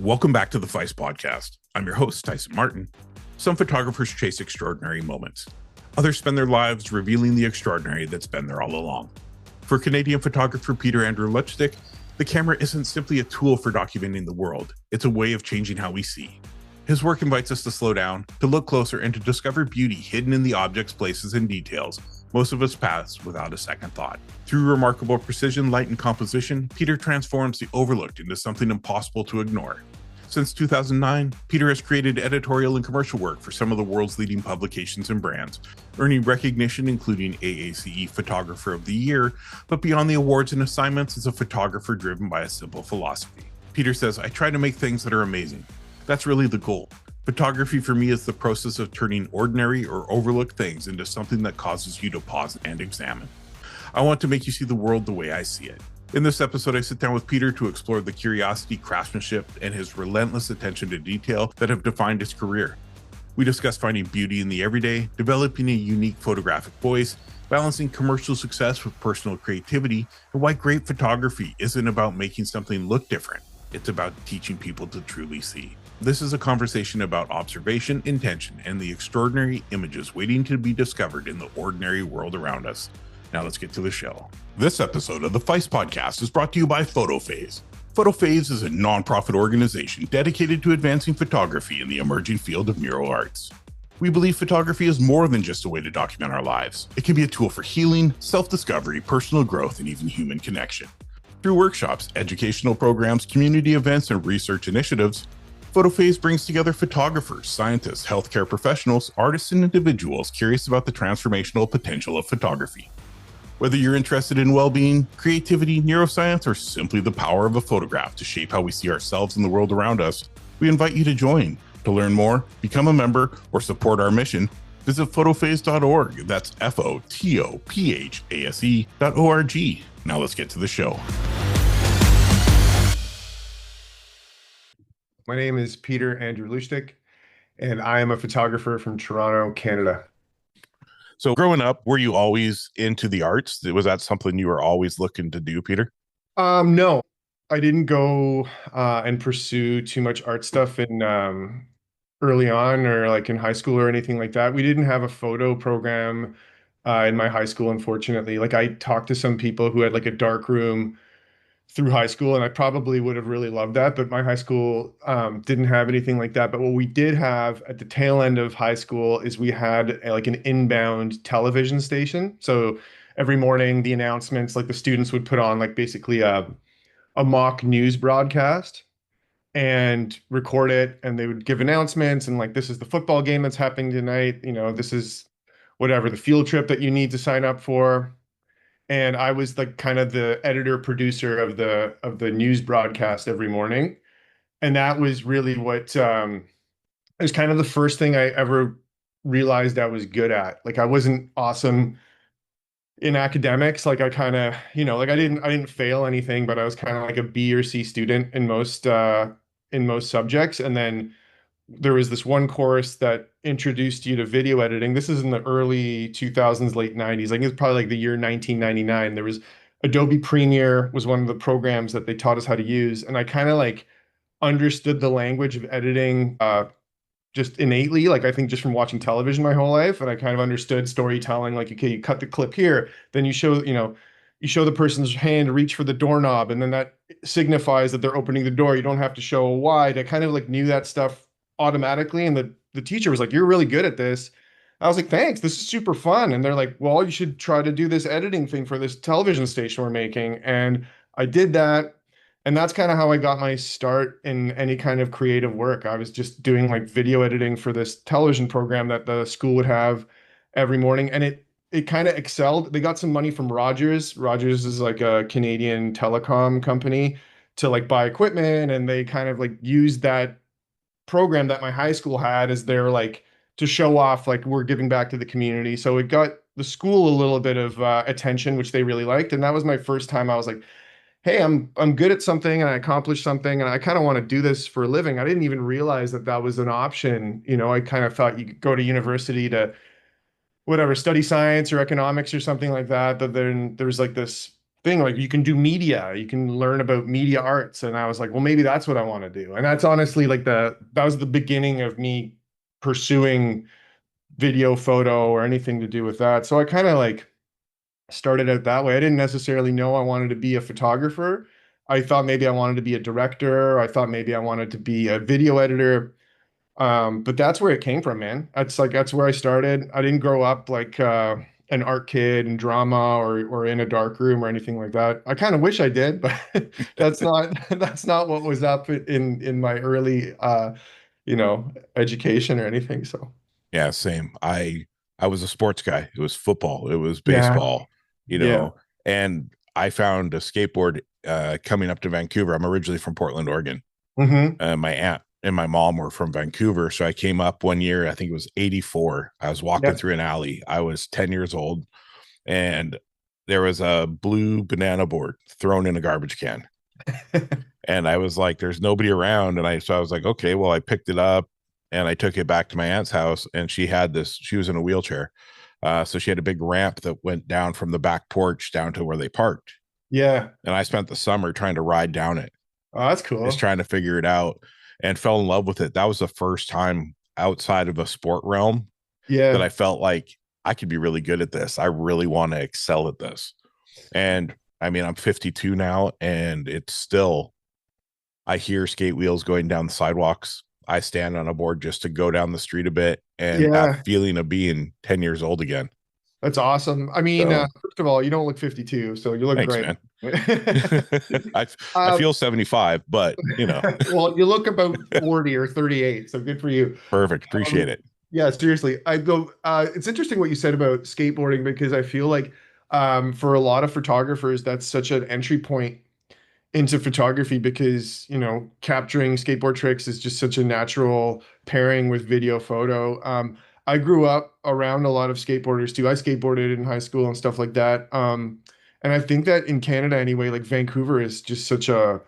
Welcome back to the FICE podcast. I'm your host, Tyson Martin. Some photographers chase extraordinary moments. Others spend their lives revealing the extraordinary that's been there all along. For Canadian photographer Peter Andrew Lusztyk, the camera isn't simply a tool for documenting the world. It's a way of changing how we see. His work invites us to slow down, to look closer, and to discover beauty hidden in the objects, places, and details most of us pass without a second thought. Through remarkable precision, light, and composition, Peter transforms the overlooked into something impossible to ignore. Since 2009, Peter has created editorial and commercial work for some of the world's leading publications and brands, earning recognition including AACE Photographer of the Year, but beyond the awards and assignments is a photographer driven by a simple philosophy. Peter says, "I try to make things that are amazing. That's really the goal. Photography for me is the process of turning ordinary or overlooked things into something that causes you to pause and examine. I want to make you see the world the way I see it." In this episode, I sit down with Peter to explore the curiosity, craftsmanship, and his relentless attention to detail that have defined his career. We discuss finding beauty in the everyday, developing a unique photographic voice, balancing commercial success with personal creativity, and why great photography isn't about making something look different. It's about teaching people to truly see. This is a conversation about observation, intention, and the extraordinary images waiting to be discovered in the ordinary world around us. Now let's get to the show. This episode of the FICE podcast is brought to you by PhotoPhase. PhotoPhase is a nonprofit organization dedicated to advancing photography in the emerging field of mural arts. We believe photography is more than just a way to document our lives. It can be a tool for healing, self-discovery, personal growth, and even human connection. Through workshops, educational programs, community events, and research initiatives, PhotoPhase brings together photographers, scientists, healthcare professionals, artists, and individuals curious about the transformational potential of photography. Whether you're interested in well-being, creativity, neuroscience, or simply the power of a photograph to shape how we see ourselves and the world around us, we invite you to join. To learn more, become a member, or support our mission, visit photophase.org. That's photophase.org. Now let's get to the show. My name is Peter Andrew Lusztyk, and I am a photographer from Toronto, Canada. So growing up, were you always into the arts? Was that something you were always looking to do, Peter? No, I didn't go and pursue too much art stuff in early on or like in high school or anything like that. We didn't have a photo program in my high school, unfortunately. Like I talked to some people who had like a dark room through high school, and I probably would have really loved that, but my high school didn't have anything like that. But what we did have at the tail end of high school is we had like an inbound television station. So every morning the announcements, like the students would put on like basically a mock news broadcast and record it, and they would give announcements and like, this is the football game that's happening tonight, you know, this is whatever the field trip that you need to sign up for. And I was like kind of the editor producer of the news broadcast every morning. And that was really what it was kind of the first thing I ever realized I was good at. Like I wasn't awesome in academics. Like I kind of, you know, like I didn't fail anything, but I was kind of like a B or C student in most subjects. And then there was this one course that introduced you to video editing. This is in the early 2000s, late 90s. Like it's probably like the year 1999. There was Adobe Premiere was one of the programs that they taught us how to use. And I kind of like understood the language of editing just innately. Like I think just from watching television my whole life. And I kind of understood storytelling. Like, okay, you cut the clip here, then you show the person's hand reach for the doorknob, and then that signifies that they're opening the door. You don't have to show wide. I kind of like knew that stuff automatically, and the teacher was like, "You're really good at this." I was like, "Thanks, this is super fun." And they're like, "Well, you should try to do this editing thing for this television station we're making." And I did that, and that's kind of how I got my start in any kind of creative work. I was just doing like video editing for this television program that the school would have every morning, and it kind of excelled. They got some money from Rogers. Rogers is like a Canadian telecom company to like buy equipment, and they kind of like used that program that my high school had as their like to show off like we're giving back to the community. So it got the school a little bit of attention, which they really liked. And that was my first time I was like, hey, I'm good at something and I accomplished something and I kind of want to do this for a living. I didn't even realize that that was an option. You know, I kind of thought you could go to university to whatever, study science or economics or something like that. But then there's like this thing. Like you can do media, you can learn about media arts. And I was like, well, maybe that's what I want to do. And that's honestly like that was the beginning of me pursuing video, photo, or anything to do with that. So I kind of like started out that way. I didn't necessarily know I wanted to be a photographer. I thought maybe I wanted to be a director. I thought maybe I wanted to be a video editor. But that's where it came from, man. That's where I started. I didn't grow up like an art kid in drama or in a dark room or anything like that. I kind of wish I did, but that's not what was up in my early education or anything. So Yeah, same. I was a sports guy. It was football, it was yeah, baseball, you yeah. know, and I found a skateboard coming up to Vancouver. I'm originally from Portland, Oregon. Hmm. My aunt and my mom were from Vancouver, so I came up one year, I think it was 84. I was walking Yeah. through an alley. I was 10 years old, and there was a blue banana board thrown in a garbage can. And I was like, there's nobody around. And I was like, okay, well, I picked it up and I took it back to my aunt's house. And she was in a wheelchair. So she had a big ramp that went down from the back porch down to where they parked. Yeah. And I spent the summer trying to ride down it, Oh, that's just cool. trying to figure it out, and fell in love with it. That was the first time outside of a sport realm that Yeah. I felt like I could be really good at this. I really want to excel at this. And I mean, I'm 52 now, and it's still, I hear skate wheels going down the sidewalks. I stand on a board just to go down the street a bit, and that Yeah. feeling of being 10 years old again. That's awesome. I mean, So first of all, you don't look 52, so you look thanks, great. man. I Uh, feel 75, but well, you look about 40 or 38, so good for you. perfect. Appreciate Um, it. yeah, seriously. I go, it's interesting what you said about skateboarding because I feel like for a lot of photographers, that's such an entry point into photography because, capturing skateboard tricks is just such a natural pairing with video photo. I grew up around a lot of skateboarders too. I skateboarded in high school and stuff like that. And I think that in Canada anyway, like Vancouver is just such a,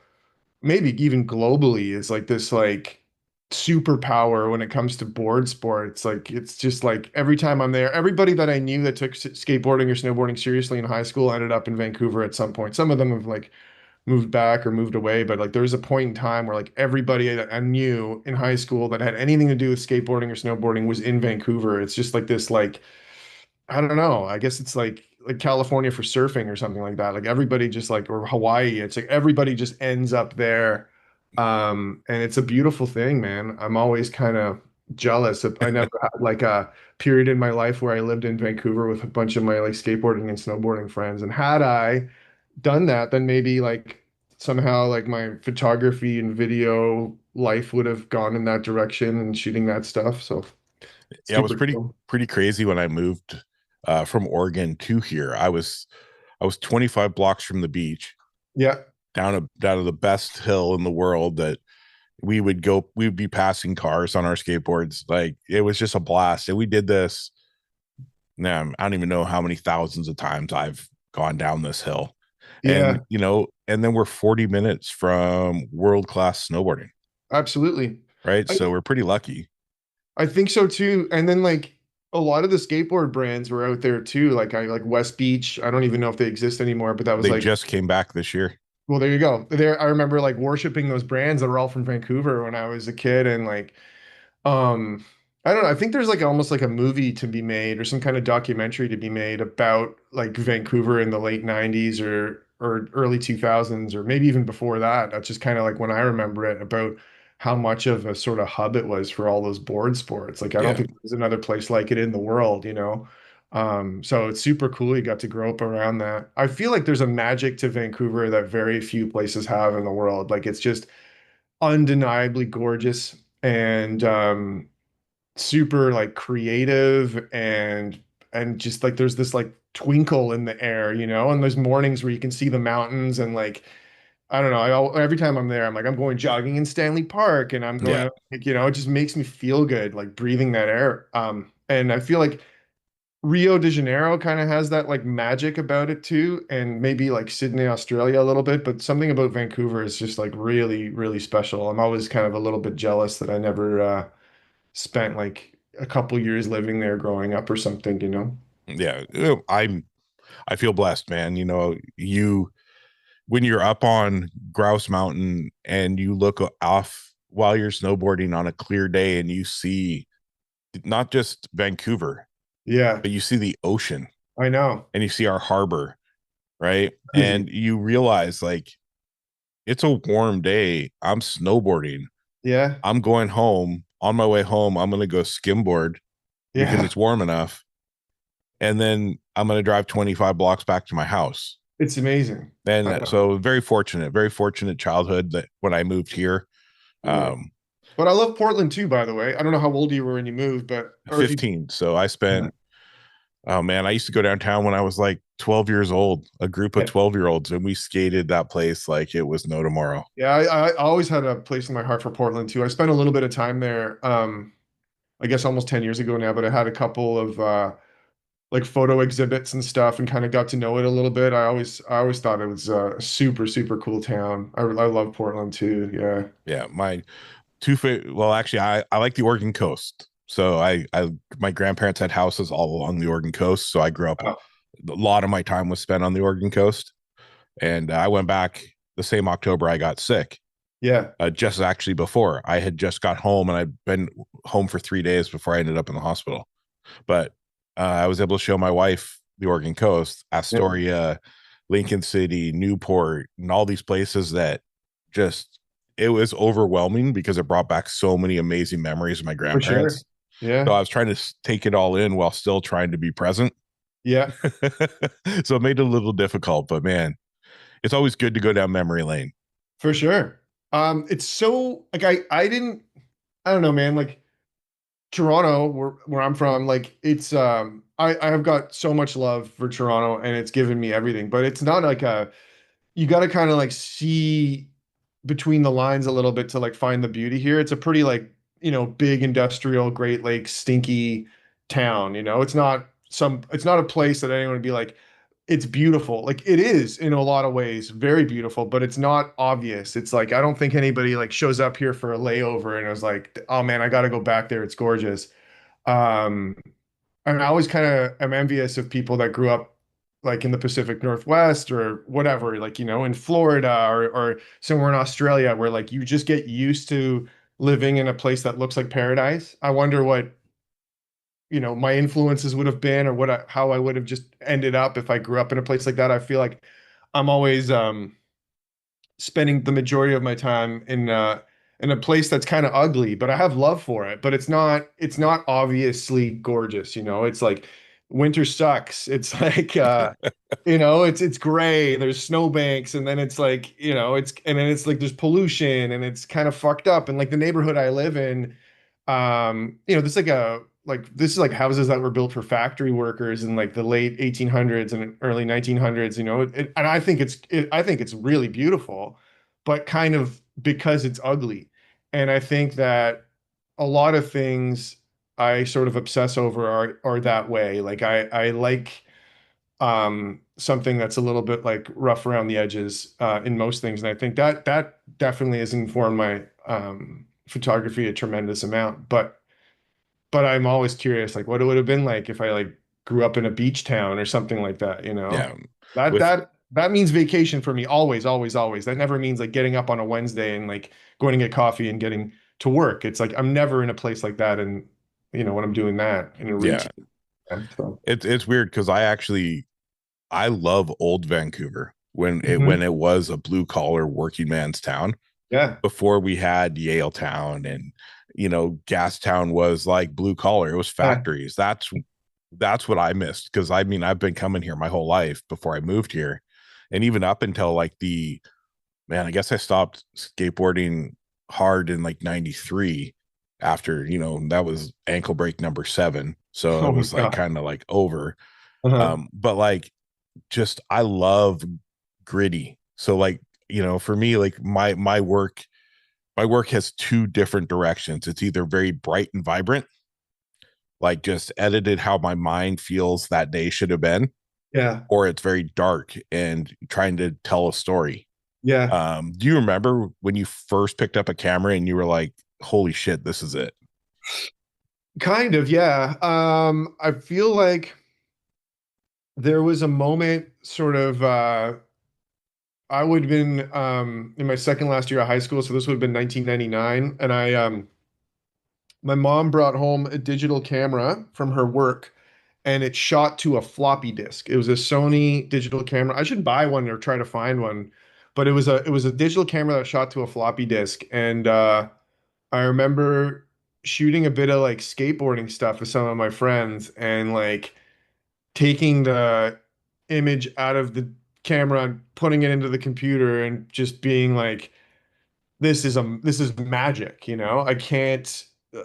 maybe even globally is like this like superpower when it comes to board sports. Like it's just like every time I'm there, everybody that I knew that took skateboarding or snowboarding seriously in high school ended up in Vancouver at some point. Some of them have like moved back or moved away, but like there was a point in time where like everybody that I knew in high school that had anything to do with skateboarding or snowboarding was in Vancouver. It's just like this like I don't know. I guess it's like California for surfing or something like that. Like everybody just like or Hawaii, it's like everybody just ends up there. And it's a beautiful thing, man. I'm always kind of jealous of I never had like a period in my life where I lived in Vancouver with a bunch of my like skateboarding and snowboarding friends. And had I done that, then maybe like somehow like my photography and video life would have gone in that direction and shooting that stuff. So Yeah, it was super cool. pretty crazy when I moved from Oregon to here. I was 25 blocks from the beach, Yeah. down to the best hill in the world that we would be passing cars on our skateboards. Like it was just a blast. And we did this. Now, I don't even know how many thousands of times I've gone down this hill. And Yeah. and then we're 40 minutes from world-class snowboarding, Absolutely. right? I, So we're pretty lucky. I think so too. And then like a lot of the skateboard brands were out there too. Like I like West Beach. I don't even know if they exist anymore, but that was They like, just came back this year. well, there you go. There, I remember like worshiping those brands that were all from Vancouver when I was a kid, and like Um, I don't know. I think there's like almost like a movie to be made or some kind of documentary to be made about like Vancouver in the late 90s or early 2000s or maybe even before that. That's just kind of like when I remember it about how much of a sort of hub it was for all those board sports. Like I don't Yeah. think there's another place like it in the world. So it's super cool you got to grow up around that. I feel like there's a magic to Vancouver that very few places have in the world. Like it's just undeniably gorgeous and super like creative and just like there's this like twinkle in the air, and there's mornings where you can see the mountains and like I don't know, every time I'm there I'm like I'm going jogging in Stanley Park and I'm going Yeah. to like, it just makes me feel good like breathing that air. And I feel like Rio de Janeiro kind of has that like magic about it too, and maybe like Sydney, Australia a little bit, but something about Vancouver is just like really, really special. I'm always kind of a little bit jealous that I never spent like a couple years living there growing up or something. Yeah. I'm I feel blessed, man. You know, when you're up on Grouse Mountain and you look off while you're snowboarding on a clear day and you see not just Vancouver, Yeah, but you see the ocean I know. and you see our harbor, right? Crazy. And you realize like it's a warm day. I'm snowboarding. Yeah, I'm going home. On my way home, I'm going to go skimboard because yeah. it's warm enough. And then I'm going to drive 25 blocks back to my house. It's amazing. I And know. so very fortunate childhood that when I moved here, Yeah. um, But I love Portland too, by the way. I don't know how old you were when you moved, but or if you 15. So I yeah. spent, oh man, I used to go downtown when I was like 12 years old, a group of Yeah. 12-year-olds, and we skated that place like it was no tomorrow. Yeah, I always had a place in my heart for Portland too. I spent a little bit of time there, I guess almost 10 years ago now, but I had a couple of like photo exhibits and stuff and kind of got to know it a little bit. I always thought it was a super, super cool town. I love Portland too. Yeah. Yeah, my well, actually, I like the Oregon coast. So I my grandparents had houses all along the Oregon coast. So I grew up. Oh, A lot of my time was spent on the Oregon coast, and I went back the same October I got sick. yeah. Just actually before I had just got home, and I'd been home for 3 days before I ended up in the hospital. But I was able to show my wife the Oregon coast, Yeah. Astoria, Lincoln City, Newport, and all these places that just it was overwhelming because it brought back so many amazing memories of my For sure. grandparents. So Yeah. I was trying to take it all in while still trying to be present. Yeah. So it made it a little difficult, but man, it's always good to go down memory lane. For sure. It's so like I don't know, man, like Toronto, where I'm from, like it's I have got so much love for Toronto and it's given me everything, but it's not like a you got to kind of like see between the lines a little bit to like find the beauty here. It's a pretty like, big industrial Great Lakes stinky town, it's not a place that anyone would be like it's beautiful. Like it is in a lot of ways very beautiful, but it's not obvious. It's like I don't think anybody like shows up here for a layover and it was like, "Oh man, I got to go back there. It's gorgeous." Um and I always kind of am envious of people that grew up like in the Pacific Northwest or whatever, like, in Florida or somewhere in Australia where like you just get used to living in a place that looks like paradise. I wonder what, my influences would have been or how I would have just ended up if I grew up in a place like that. I feel like I'm always spending the majority of my time in a place that's kind of ugly, but I have love for it. But it's not obviously gorgeous, It's like winter sucks. It's like it's gray. There's snowbanks, and then it's like, and then it's like there's pollution and it's kind of fucked up. And like the neighborhood I live in, this is like houses that were built for factory workers in like the late 1800s and early 1900s, and I think it's really beautiful, but kind of because it's ugly. And I think that a lot of things I sort of obsess over are that way. Like I like something that's a little bit like rough around the edges in most things. And I think that definitely has informed my photography a tremendous amount. But I'm always curious, like what it would have been like if I like grew up in a beach town or something like that, Yeah. That With that means vacation for me, always, always, always. That never means like getting up on a Wednesday and like going to get coffee and getting to work. It's like I'm never in a place like that, and when I'm doing that in a yeah, routine. So, it's weird because I love old Vancouver when mhm. it was a blue collar working man's town Yeah, before we had Yale Town and Gastown was like blue collar. It was yeah, factories. That's what I missed because I mean I've been coming here my whole life before I moved here, and even up until like the man, I guess I stopped skateboarding hard in like '93 after that was ankle break number 7, so oh it my was like God. kind of like over. Uh-huh. But like just I love gritty. So like, for me, like my work has two different directions. It's either very bright and vibrant, like just edited how my mind feels that day should have been, Yeah, or it's very dark and trying to tell a story. yeah, Do you remember when you first picked up a camera and you were like, holy shit, this is it? kind of, yeah. I feel like There was a moment sort of I would have been in my second last year of high school, so this would have been 1999, and I my mom brought home a digital camera from her work and it shot to a floppy disk. It was a Sony digital camera. I should buy one or try to find one, but it was a digital camera that shot to a floppy disk. And I remember shooting a bit of like skateboarding stuff with some of my friends and like taking the image out of the camera and putting it into the computer and just being like, this is magic, you know? I can't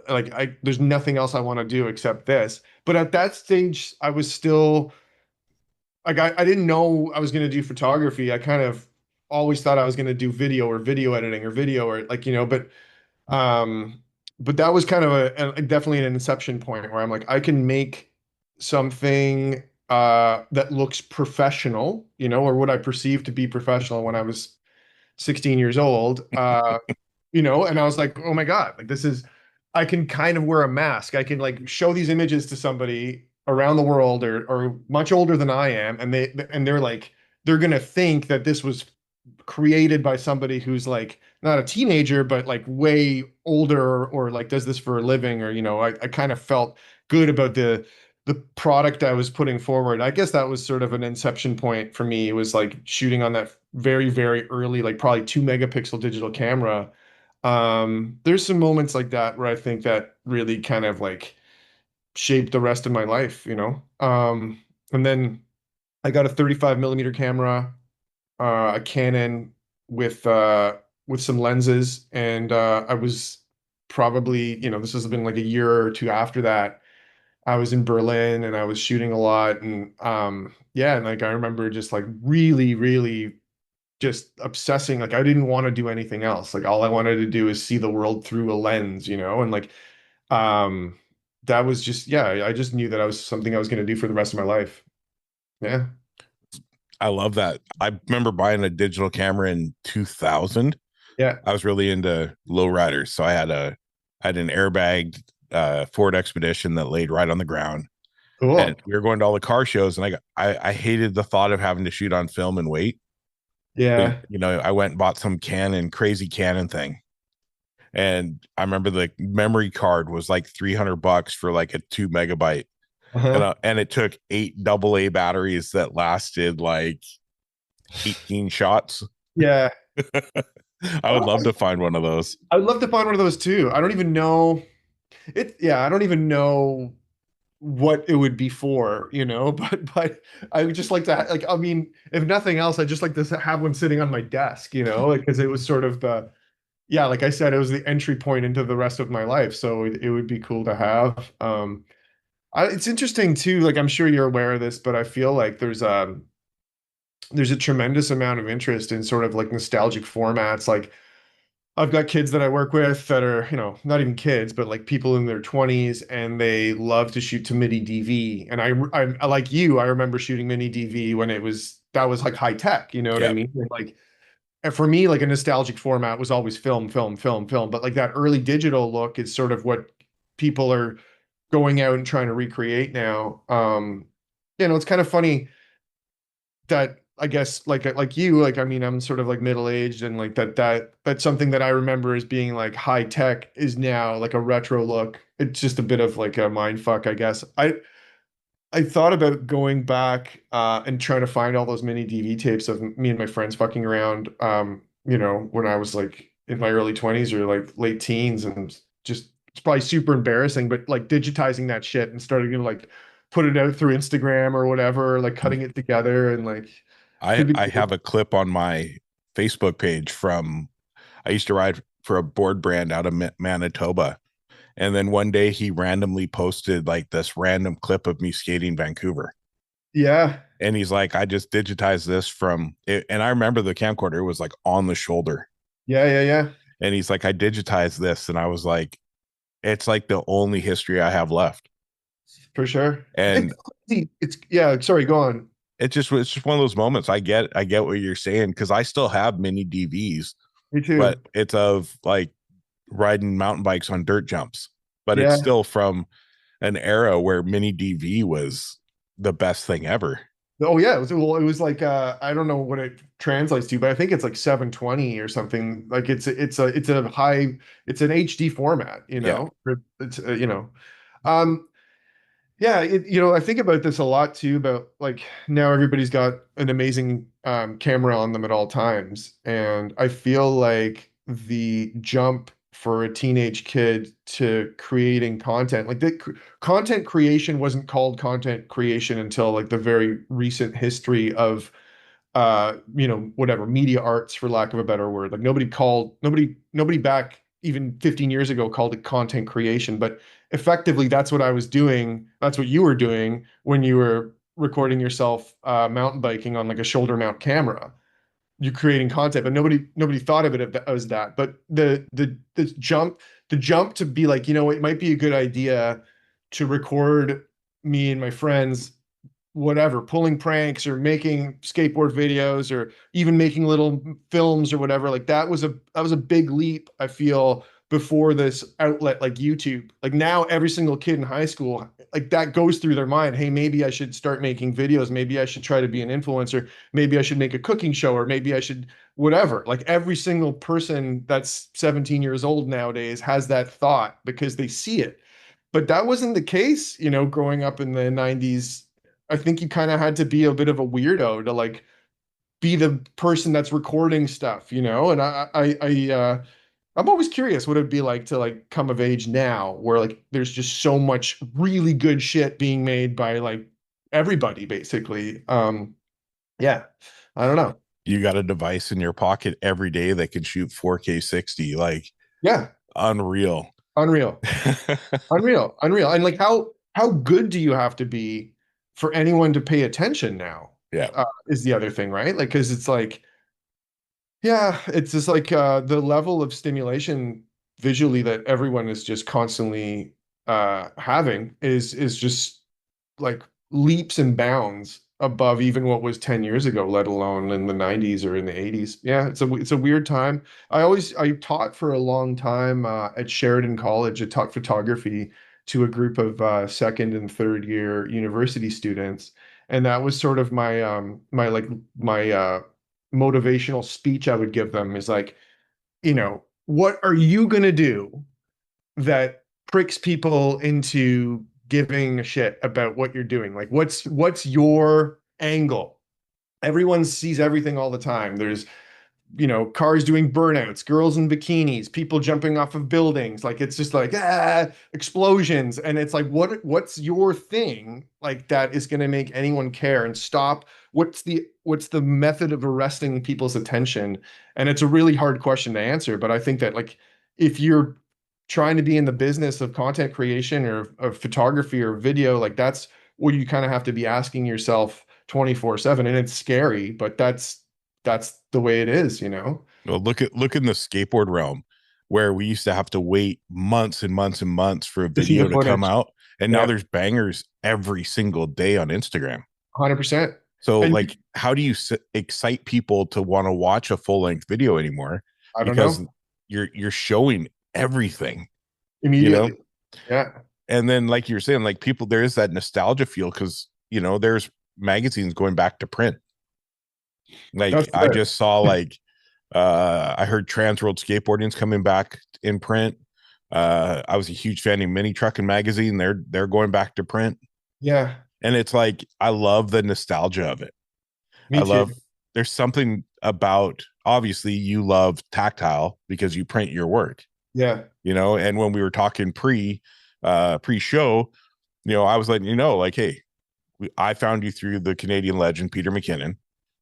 like I there's nothing else I want to do except this. But at that stage, I was still like I didn't know I was going to do photography. I kind of always thought I was going to do video or video editing or video or like, um but that was kind of definitely an inception point where I'm like I can make something that looks professional, or what I perceived to be professional when I was 16 years old. And I was like, oh my God, like I can kind of wear a mask. I can like show these images to somebody around the world or much older than I am, and they're like, they're gonna think that this was created by somebody who's like not a teenager, but like way older or like does this for a living, or I kind of felt good about the product I was putting forward. I guess that was sort of an inception point for me. It was like shooting on that very, very early, like probably 2 megapixel digital camera. There's some moments like that where I think that really kind of like shaped the rest of my life. And then I got a 35 millimeter camera, a Canon with some lenses, and I was probably, this has been like a year or two after that. I was in Berlin and I was shooting a lot, and yeah, and like I remember just like really, really just obsessing. Like I didn't want to do anything else. Like all I wanted to do is see the world through a lens. And like um that was just, yeah, I just knew that I was something I was going to do for the rest of my life. Yeah. I love that. I remember buying a digital camera in 2000. Yeah. I was really into lowriders, so I had an airbagged Ford Expedition that laid right on the ground, and Cool. we were going to all the car shows, and I hated the thought of having to shoot on film and wait. But, Yeah. I went and bought some crazy Canon thing, and I remember the memory card was like $300 for like a 2 megabyte, Uh-huh. and it took 8 AA batteries that lasted like 18 shots. Yeah. I would Oh, love to find one of those. I would love to find one of those too. I don't even know it. Yeah, I don't even know what it would be for, but I would just like to like, I mean, if nothing else, I just like to have one sitting on my desk, like because it was sort of yeah, like I said, it was the entry point into the rest of my life. So it would be cool to have. It's interesting too, like I'm sure you're aware of this, but I feel like there's a tremendous amount of interest in sort of like nostalgic formats. Like I've got kids that I work with that are, not even kids, but like people in their 20s, and they love to shoot to MIDI DV. And I like you, I remember shooting MIDI DV when that was like high tech, you know what I Yeah. mean? And for me, like a nostalgic format was always film, film, film, film. But like that early digital look is sort of what people are going out and trying to recreate now. It's kind of funny that I guess like you, like I mean I'm sort of like middle aged, and like that's something that I remember as being like high tech is now like a retro look. It's just a bit of like a mind fuck, I guess. I thought about going back and trying to find all those mini DV tapes of me and my friends fucking around, when I was like in my early 20s or like late teens, and just it's probably super embarrassing, but like digitizing that shit and starting to like put it out through Instagram or whatever, like cutting it together and like I could be I cool. have a clip on my Facebook page from I used to ride for a board brand out of Manitoba, and then one day he randomly posted like this random clip of me skating Vancouver, Yeah. and he's like, I just digitized this from it, and I remember the camcorder was like on the shoulder, Yeah, yeah, yeah. and he's like, I digitized this, and I was like, it's like the only history I have left, For sure. and It's yeah, sorry, go on. it's just one of those moments. I get what you're saying, because I still have mini DVs, Me too. but it's of like riding mountain bikes on dirt jumps, but it's Yeah. still from an era where mini DV was the best thing ever. Oh yeah, it was like I don't know what it translates to, but I think it's like 720 or something. Like it's a high, it's an HD format, you Yeah. know. It's um yeah, I think about this a lot too, about like now everybody's got an amazing camera on them at all times. And I feel like the jump for a teenage kid to creating content, like content creation wasn't called content creation until like the very recent history of whatever media arts, for lack of a better word. Like nobody back even 15 years ago called it content creation, but effectively that's what I was doing. That's what you were doing when you were recording yourself mountain biking on like a shoulder mount camera. You're creating content, but nobody thought of it as that. But the jump to be like, it might be a good idea to record me and my friends whatever, pulling pranks or making skateboard videos or even making little films or whatever. Like that was a big leap, I feel, before this outlet like YouTube. Like now every single kid in high school, like that goes through their mind, hey, maybe I should start making videos, maybe I should try to be an influencer, maybe I should make a cooking show, or maybe I should whatever. Like every single person that's 17 years old nowadays has that thought because they see it. But that wasn't the case, growing up in the 90s. I think you kind of had to be a bit of a weirdo to like be the person that's recording stuff, and I'm always curious what it'd be like to like come of age now where like there's just so much really good shit being made by like everybody basically. Yeah, I don't know. You got a device in your pocket every day that can shoot 4K 60, like Yeah, unreal. unreal. Unreal, unreal. And like how good do you have to be for anyone to pay attention now? Yeah. Is the other thing, right? Like, because it's like, yeah, it's just like the level of stimulation visually that everyone is just constantly having is just like leaps and bounds above even what was 10 years ago, let alone in the 90s or in the 80s. Yeah, it's a weird time. I taught for a long time at Sheridan College. I taught photography to a group of second and third year university students. And that was sort of my motivational speech I would give them is like, what are you gonna do that pricks people into giving a shit about what you're doing? Like what's your angle? Everyone sees everything all the time. There's cars doing burnouts, girls in bikinis, people jumping off of buildings. Like it's just like explosions. And it's like, what's your thing like that is going to make anyone care and stop? What's the method of arresting people's attention? And it's a really hard question to answer, but I think that like if you're trying to be in the business of content creation or of photography or video, like that's what you kind of have to be asking yourself 24/7. And it's scary, but that's the way it is. Well, look in the skateboard realm where we used to have to wait months and months and months for a To see the video to come footage. out. And now Yeah, there's bangers every single day on Instagram. 100%. So And like, how do you excite people to want to watch a full length video anymore? I don't Because know. you're showing everything, you know? Immediately. Yeah. And then like you're saying, like people, there is that nostalgia feel because, there's magazines going back to print. Like That's I the just saw like I heard Trans World Skateboarding's coming back in print. I was a huge fan of Mini Truckin' Magazine. They're going back to print. yeah, And it's like I love the nostalgia of it. me I too. love there's something about obviously you love tactile because you print your work, Yeah. and when we were talking pre-show, I was letting like, hey, I found you through the Canadian legend Peter McKinnon,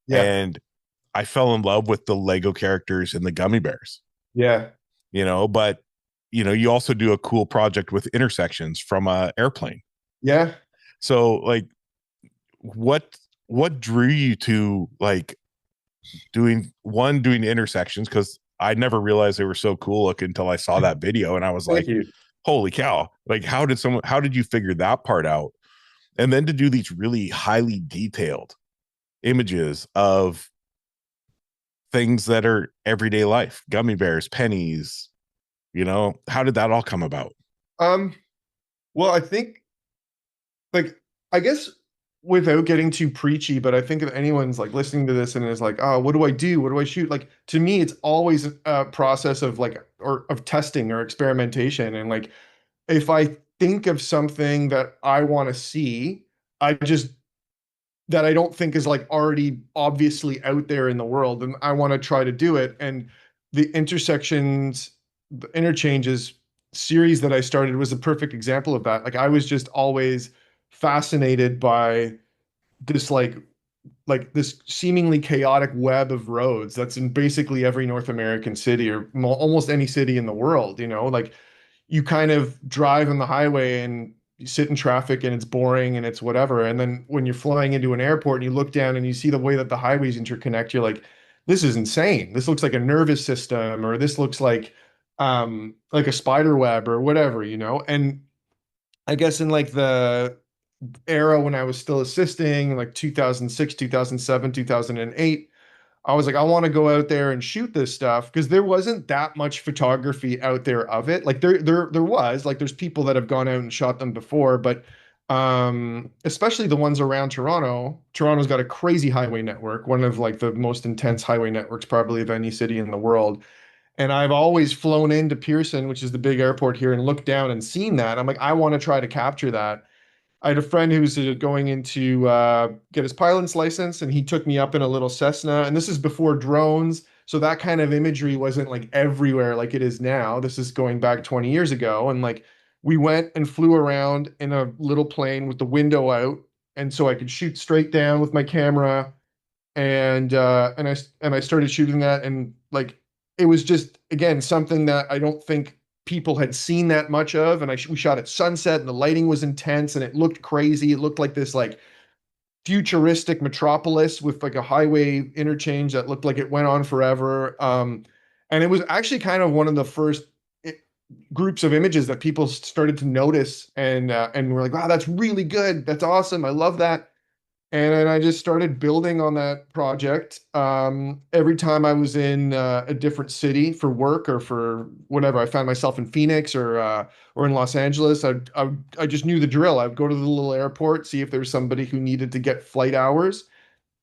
Yeah. and I fell in love with the Lego characters and the gummy bears, Yeah. but you also do a cool project with intersections from a airplane. Yeah. So like what drew you to like doing intersections? Because I never realized they were so cool looking until I saw that video and I was Thank like, you. holy cow, like how did you figure that part out? And then to do these really highly detailed images of things that are everyday life, gummy bears, pennies, how did that all come about? Um, well, I think like I guess without getting too preachy, but I think if anyone's like listening to this and is like, oh, what do I do? What do I shoot? Like to me, it's always a process of like or of testing or experimentation. And like if I think of something that I want to see, I just that I don't think is like already obviously out there in the world, and I want to try to do it. And the intersections, the interchanges series that I started was a perfect example of that. Like I was just always fascinated by this like this seemingly chaotic web of roads that's in basically every North American city or almost any city in the world, you know, like you kind of drive on the highway and you sit in traffic and it's boring and it's whatever. And then when you're flying into an airport and you look down and you see the way that the highways interconnect, you're like, this is insane. This looks like a nervous system, or this looks like a spider web or whatever, you know? And I guess in like the era when I was still assisting, like 2006, 2007, 2008, I was like, I want to go out there and shoot this stuff because there wasn't that much photography out there of it. Like there was, like there's people that have gone out and shot them before, but especially the ones around Toronto. Toronto's got a crazy highway network, one of like the most intense highway networks probably of any city in the world. And I've always flown into Pearson, which is the big airport here, and looked down and seen that. I'm like, I want to try to capture that. I had a friend who's going into get his pilot's license, and he took me up in a little Cessna. And this is before drones, so that kind of imagery wasn't like everywhere like it is now. This is going back 20 years ago, and like we went and flew around in a little plane with the window out, and so I could shoot straight down with my camera, and I started shooting that, and like it was just again something that I don't think people had seen that much of. And we shot at sunset, and the lighting was intense, and it looked crazy. It looked like this like futuristic metropolis with like a highway interchange that looked like it went on forever. And it was actually kind of one of the first i- groups of images that people started to notice, and we're like, wow, that's really good. That's awesome. I love that. And then I just started building on that project. Every time I was in a different city for work or for whatever, I found myself in Phoenix or in Los Angeles. I just knew the drill. I'd go to the little airport, see if there was somebody who needed to get flight hours,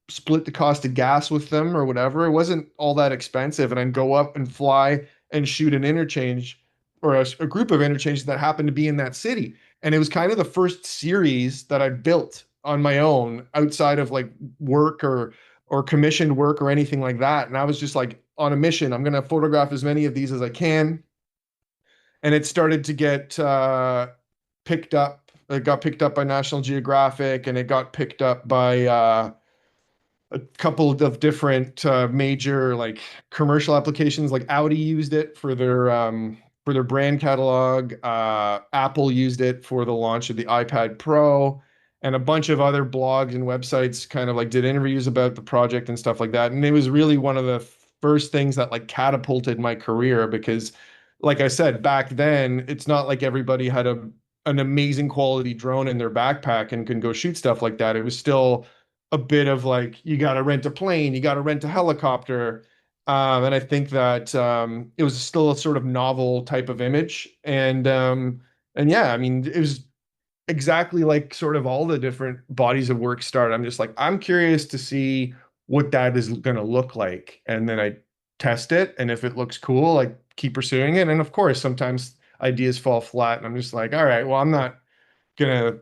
split the cost of gas with them or whatever. It wasn't all that expensive, and I'd go up and fly and shoot an interchange or a group of interchanges that happened to be in that city. And it was kind of the first series that I built on my own outside of like work or commissioned work or anything like that. And I was just like on a mission. I'm going to photograph as many of these as I can. And it started to get picked up. It got picked up by National Geographic, and it got picked up by a couple of different major like commercial applications. Like Audi used it for their brand catalog. Apple used it for the launch of the iPad Pro, and a bunch of other blogs and websites kind of like did interviews about the project and stuff like that. And it was really one of the first things that like catapulted my career because, like I said, back then it's not like everybody had an amazing quality drone in their backpack and can go shoot stuff like that. It was still a bit of like you got to rent a plane, you got to rent a helicopter, and I think that it was still a sort of novel type of image, and yeah, I mean, it was exactly like sort of all the different bodies of work start. I'm just like I'm curious to see what that is going to look like, and then I test it, and if it looks cool, I keep pursuing it, and of course, sometimes ideas fall flat, and I'm just like, all right, well, I'm not gonna,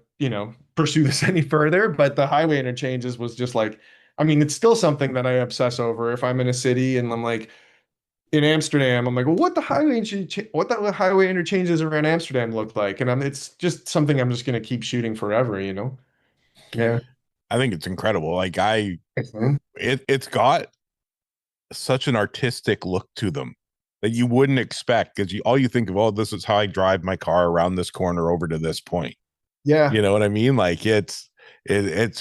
pursue this any further. But the highway interchanges was just like, I mean, it's still something that I obsess over. If I'm in a city and I'm like in Amsterdam, I'm like, well, what the highway interchanges around Amsterdam look like? And it's just something I'm just gonna keep shooting forever, you know? Yeah. I think it's incredible. Like Mhm. it's got such an artistic look to them that you wouldn't expect because all you think of, oh, this is how I drive my car around this corner over to this point. Yeah. You know what I mean? Like it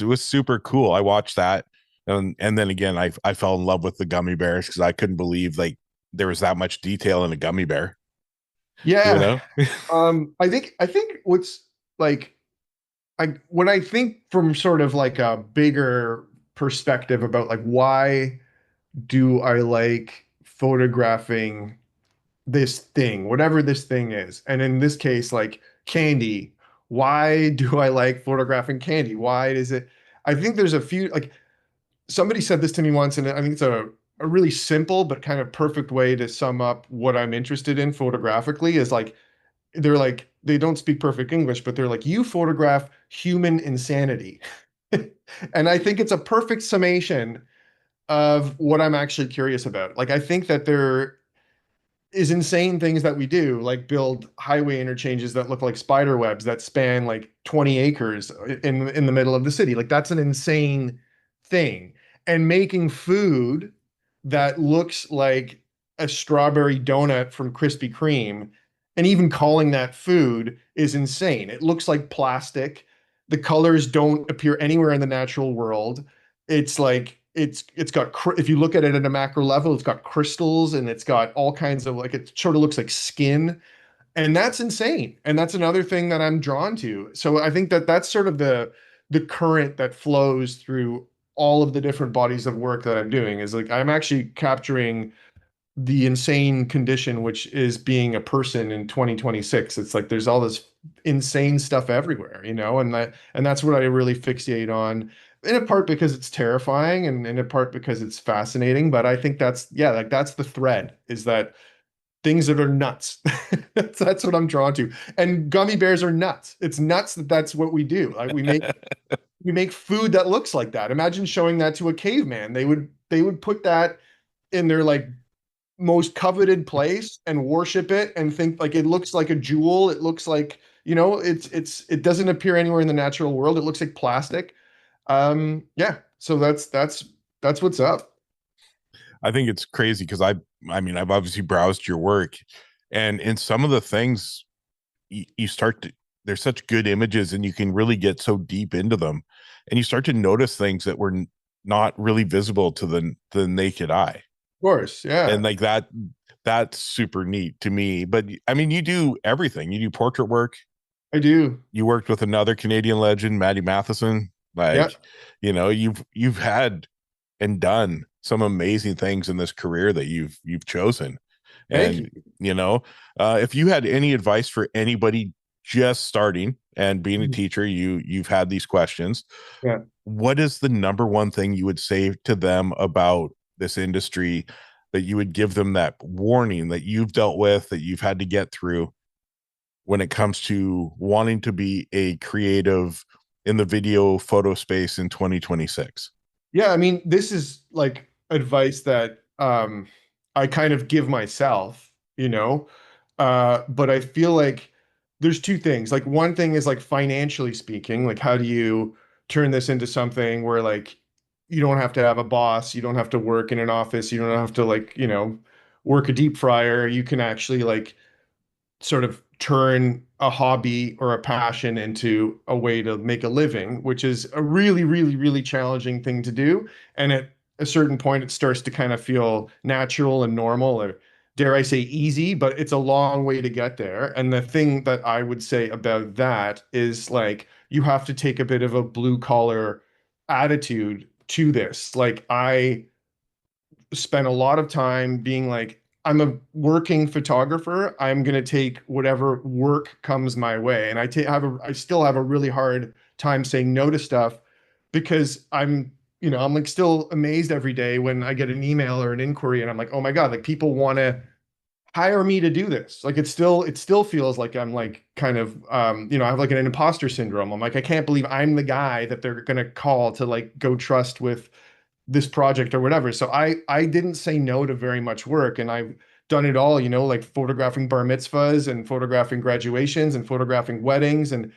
was super cool. I watched that, and then again, I fell in love with the gummy bears because I couldn't believe like there was that much detail in a gummy bear. You Yeah. know? I think what's like when I think from sort of like a bigger perspective about like why do I like photographing this thing, whatever this thing is? And in this case, like candy. Why do I like photographing candy? Why is it? I think there's a few, like somebody said this to me once, and I think it's a really simple but kind of perfect way to sum up what I'm interested in photographically is like, they're like, they don't speak perfect English, but they're like, you photograph human insanity. And I think it's a perfect summation of what I'm actually curious about. Like, I think that there is insane things that we do, like build highway interchanges that look like spider webs that span like 20 acres in the middle of the city. Like that's an insane thing. And making food that looks like a strawberry donut from Krispy Kreme, and even calling that food is insane. It looks like plastic. The colors don't appear anywhere in the natural world. It's like it's got if you look at it at a macro level, it's got crystals and it's got all kinds of like it sort of looks like skin, and that's insane. And that's another thing that I'm drawn to. So I think that that's sort of the current that flows through all of the different bodies of work that I'm doing is like I'm actually capturing the insane condition which is being a person in 2026. It's like there's all this insane stuff everywhere, and that's what I really fixate on, in a part because it's terrifying and in a part because it's fascinating. But I think that's, yeah, like that's the thread, is that things that are nuts. That's what I'm drawn to. And gummy bears are nuts. It's nuts that that's what we do. Like we make food that looks like that. Imagine showing that to a caveman. They would put that in their like most coveted place and worship it and think like it looks like a jewel. It looks like, it doesn't appear anywhere in the natural world. It looks like plastic. Yeah. So that's what's up. I think it's crazy because I mean, I've obviously browsed your work, and in some of the things you start to, there's such good images and you can really get so deep into them, and you start to notice things that were not really visible to the naked eye. Of course. And Yeah. like that's super neat to me. But I mean, you do everything. You do portrait work. I do. You worked with another Canadian legend, Maddie Matheson. Yeah. Like, you've had and done some amazing things in this career that you've chosen. Thank you. And if you had any advice for anybody just starting and being a teacher, you've had these questions. Yeah. What is the number one thing you would say to them about this industry, that you would give them, that warning that you've dealt with, that you've had to get through when it comes to wanting to be a creative in the video photo space in 2026? Yeah, I mean, this is like advice that I kind of give myself, but I feel like there's two things. Like one thing is like financially speaking, like how do you turn this into something where like you don't have to have a boss, you don't have to work in an office, you don't have to like, work a deep fryer. You can actually like sort of turn a hobby or a passion into a way to make a living, which is a really, really, really challenging thing to do. And at a certain point, it starts to kind of feel natural and normal, or dare I say easy, but it's a long way to get there. And the thing that I would say about that is like, you have to take a bit of a blue collar attitude to this. Like, I spent a lot of time being like, I'm a working photographer. I'm going to take whatever work comes my way. And I still have a really hard time saying no to stuff because I'm like still amazed every day when I get an email or an inquiry and I'm like, oh my God, like people want to hire me to do this. Like it still feels like I'm like kind of, I have like an imposter syndrome. I'm like, I can't believe I'm the guy that they're going to call to like go trust with this project or whatever. So I didn't say no to very much work, and I've done it all, like photographing bar mitzvahs and photographing graduations and photographing weddings and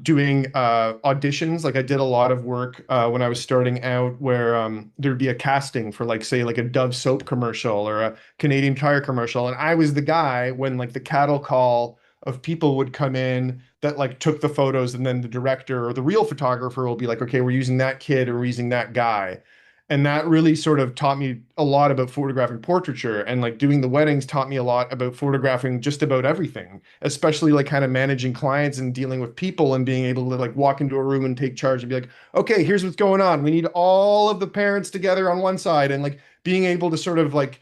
doing auditions. Like I did a lot of work when I was starting out where there'd be a casting for like say like a Dove soap commercial or a Canadian Tire commercial, and I was the guy when like the cattle call of people would come in that like took the photos, and then the director or the real photographer will be like, okay, we're using that kid or we're using that guy. And that really sort of taught me a lot about photographing portraiture, and like doing the weddings taught me a lot about photographing just about everything, especially like kind of managing clients and dealing with people and being able to like walk into a room and take charge and be like, okay, here's what's going on. We need all of the parents together on one side, and like being able to sort of like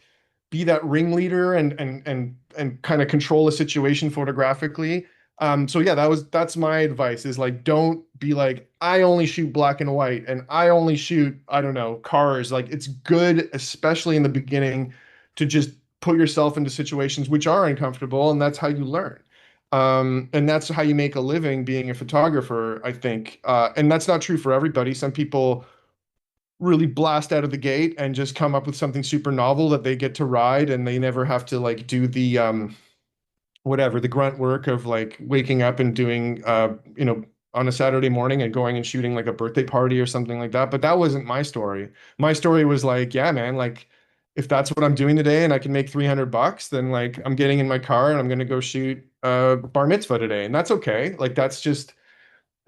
be that ringleader and kind of control a situation photographically. So yeah, that's my advice is like, don't be like, I only shoot black and white and I only shoot, I don't know, cars. Like it's good, especially in the beginning, to just put yourself into situations which are uncomfortable, and that's how you learn. And that's how you make a living being a photographer, I think. And that's not true for everybody. Some people really blast out of the gate and just come up with something super novel that they get to ride, and they never have to like do the whatever, the grunt work of like waking up and doing on a Saturday morning and going and shooting like a birthday party or something like that. But that wasn't my story. My story was like, yeah, man, like if that's what I'm doing today and I can make $300, then like I'm getting in my car and I'm gonna go shoot a bar mitzvah today. And that's okay. Like that's just,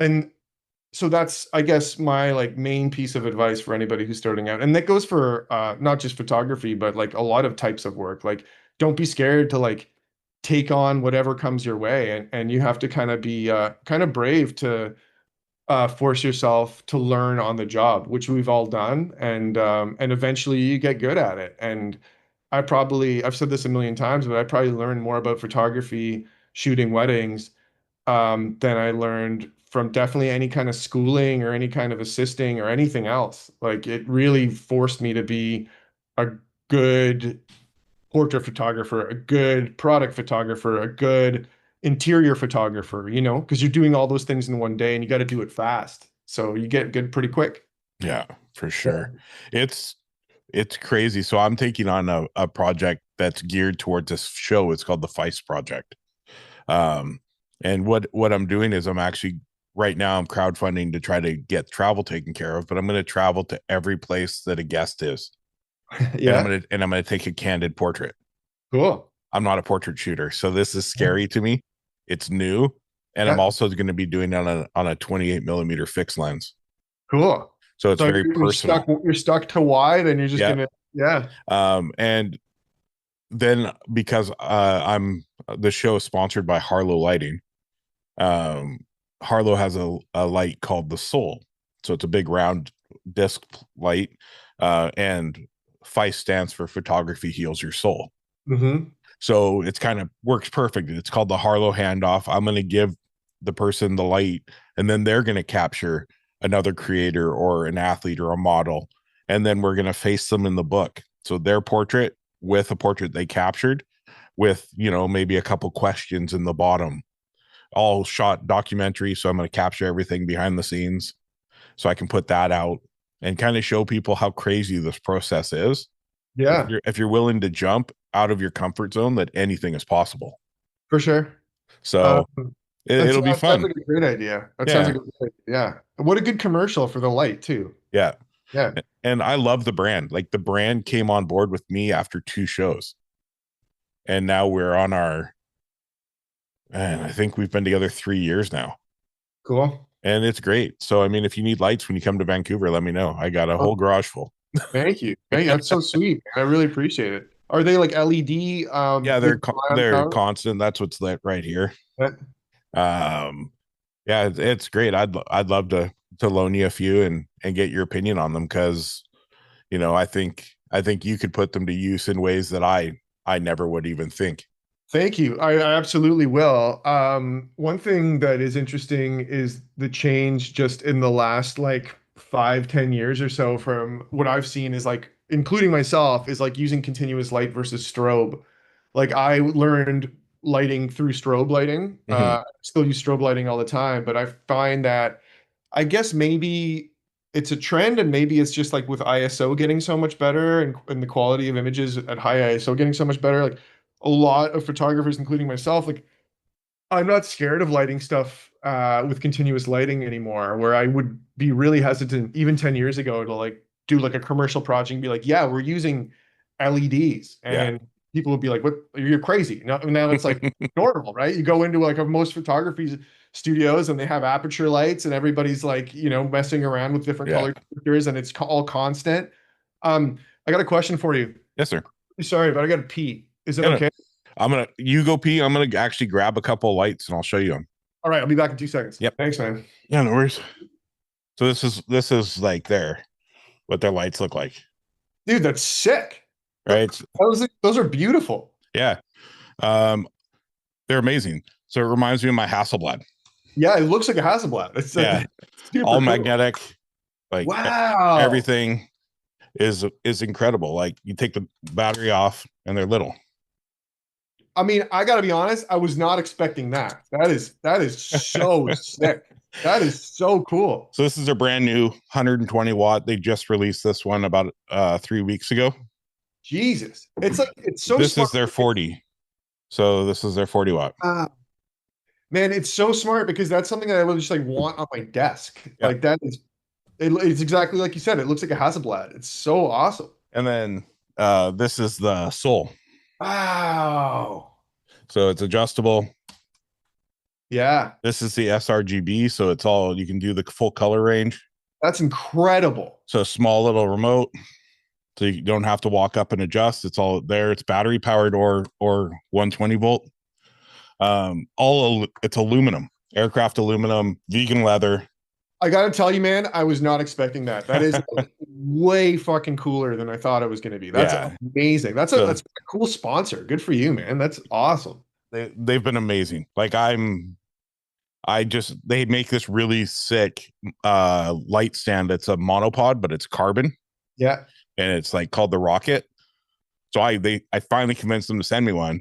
and so that's, I guess, my like main piece of advice for anybody who's starting out. And that goes for not just photography, but like a lot of types of work. Like don't be scared to like take on whatever comes your way, and you have to kind of be kind of brave to force yourself to learn on the job, which we've all done, and eventually you get good at it. And I've said this a million times, but I probably learned more about photography shooting weddings than I learned from definitely any kind of schooling or any kind of assisting or anything else. Like it really forced me to be a good portrait photographer, a good product photographer, a good interior photographer, because you're doing all those things in one day and you got to do it fast. So you get good pretty quick. Yeah, for Yeah. sure. It's crazy. So I'm taking on a project that's geared towards this show. It's called the FICE project. Um, and what I'm doing is I'm actually right now I'm crowdfunding to try to get travel taken care of, but I'm going to travel to every place that a guest is, and Yeah. I'm going to take a candid portrait. Cool. I'm not a portrait shooter, so this is scary to me. It's new, and I'm Yeah. also going to be doing it on a 28 millimeter fixed lens, Cool. so it's So very personal. you're stuck to wide and you're just Yeah. gonna, yeah. And then because I'm the show is sponsored by Harlow Lighting. Um, Harlow has a light called the Soul, so it's a big round disc light, and FICE stands for Photography Heals Your Soul. Mm-hmm. So it's kind of works perfect. It's called the Harlow handoff. I'm going to give the person the light, and then they're going to capture another creator or an athlete or a model, and then we're going to face them in the book. So their portrait with a portrait they captured, with maybe a couple questions in the bottom, all shot documentary. So I'm going to capture everything behind the scenes, so I can put that out and kind of show people how crazy this process is. Yeah, If you're willing to jump out of your comfort zone, that anything is possible. for sure. Um, So it'll be that sounds fun. like a great idea. That sounds Yeah. like a great idea. Yeah. What a good commercial for the light too. Yeah. Yeah. And I love the brand. Like the brand came on board with me after 2 shows. And now we're on our, and I think we've been together 3 years now. Cool. And it's great. So, I mean, if you need lights when you come to Vancouver, let me know. I got a whole Oh, garage full. thank you. Hey, that's so sweet. I really appreciate it. Are they like LED, Yeah, lithium ion they're power? constant. That's what's lit right here. Yeah. Um, yeah, it's great. I'd love to loan you a few and get your opinion on them, because I think you could put them to use in ways that I never would even think. Thank you. I absolutely will. One thing that is interesting is the change just in the last like 5, 10 years or so from what I've seen is like, including myself, is like using continuous light versus strobe. Like I learned lighting through strobe lighting. Hmm. Still use strobe lighting all the time, but I find that I guess maybe it's a trend, and maybe it's just like with ISO getting so much better, and the quality of images at high ISO getting so much better. Like a lot of photographers, including myself, like I'm not scared of lighting stuff with continuous lighting anymore, where I would be really hesitant even 10 years ago to like do like a commercial project and be like, yeah, we're using LEDs. Yeah. And people would be like, what? You're crazy. Now it's like normal, right? You go into like most photography studios and they have aperture lights and everybody's like, messing around with different Yeah. color filters and it's all constant. I got a question for you. Yes, sir. Sorry, but I got to pee. Is it Yeah, no, okay? you go pee. I'm gonna actually grab a couple of lights and I'll show you them. All right, I'll be back in 2 seconds. Yep. Thanks, man. Yeah, no worries. So this is like what their lights look like, Dude, that's sick. right? Those are beautiful. Yeah. Um, they're amazing. So it reminds me of my Hasselblad. Yeah, it looks like a Hasselblad. It's Yeah, super all cool. magnetic. Like Wow. everything is incredible. Like you take the battery off and they're little. I mean, I got to be honest, I was not expecting that. That is so sick. That is so cool. So this is a brand new 120 watt. They just released this one about 3 weeks ago. Jesus. It's like it's so This smart. is their 40. So this is their 40 watt. Man, it's so smart because that's something that I would just like want on my desk. Yep. Like that is it's exactly like you said. It looks like a Hasselblad. It's so awesome. And then this is the Soul. Wow. So it's adjustable. Yeah. This is the sRGB, so it's all, you can do the full color range. That's incredible. So a small little remote, so you don't have to walk up and adjust. It's all there. It's battery powered or 120 volt. It's aluminum, aircraft aluminum, vegan leather. I gotta tell you, man, I was not expecting that. That is way fucking cooler than I thought it was going to be. That's amazing. That's a cool sponsor. Good for you, man. That's awesome. They've been amazing. Like they make this really sick light stand. It's a monopod, but it's carbon. Yeah. And it's like called the Rocket. So I finally convinced them to send me one.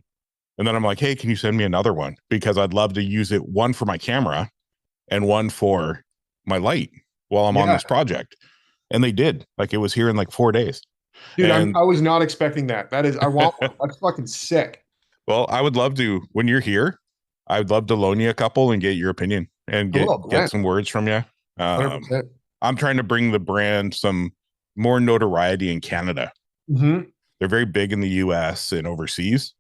And then I'm like, hey, can you send me another one? Because I'd love to use it, one for my camera and one for my light while I'm on this project. And they did. Like it was here in like 4 days. Dude, I was not expecting that. I want one. That's fucking sick. Well, I would love to, when you're here, I'd love to loan you a couple and get your opinion and get some words from you. I'm trying to bring the brand some more notoriety in Canada. Mm-hmm. They're very big in the US and overseas.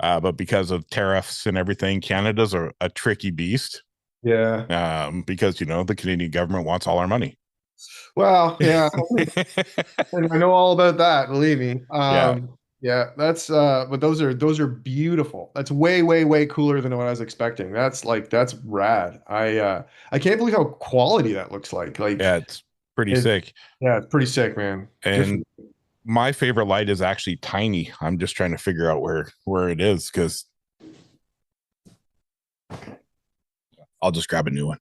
But because of tariffs and everything, Canada's a tricky beast. Yeah. Because, the Canadian government wants all our money. Well, yeah. And I know all about that, believe me. Yeah, that's but those are beautiful. That's way, way, way cooler than what I was expecting. That's rad. I can't believe how quality that looks like. Yeah, it's pretty sick. Yeah, it's pretty sick, man. And my favorite light is actually tiny. I'm just trying to figure out where it is, because I'll just grab a new one.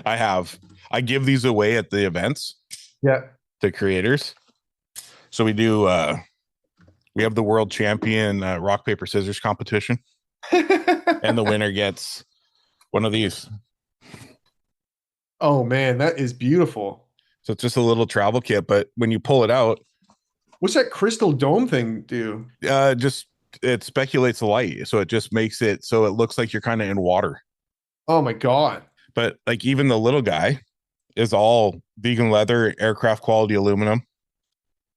I give these away at the events. Yeah. To creators. So we do we have the world champion rock, paper, scissors competition. And the winner gets one of these. Oh man, that is beautiful. So it's just a little travel kit, but when you pull it out, what's that crystal dome thing do? It speculates the light, so it just makes it so it looks like you're kind of in water. Oh my god. But like even the little guy is all vegan leather, aircraft quality aluminum.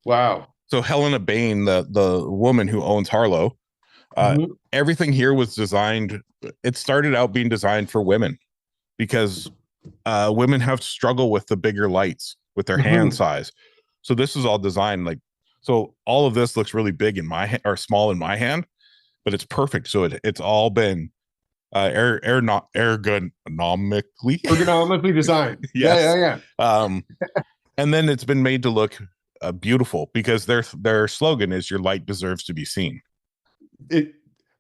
Wow. So Helena Bain, the woman who owns Harlow, everything here was designed. It started out being designed for women because women have struggled with the bigger lights with their hand size. So this is all designed so all of this looks really big in my hand or small in my hand, but it's perfect. So it's all been ergonomically designed. Yes. Yeah. And then it's been made to look beautiful because their slogan is "Your light deserves to be seen."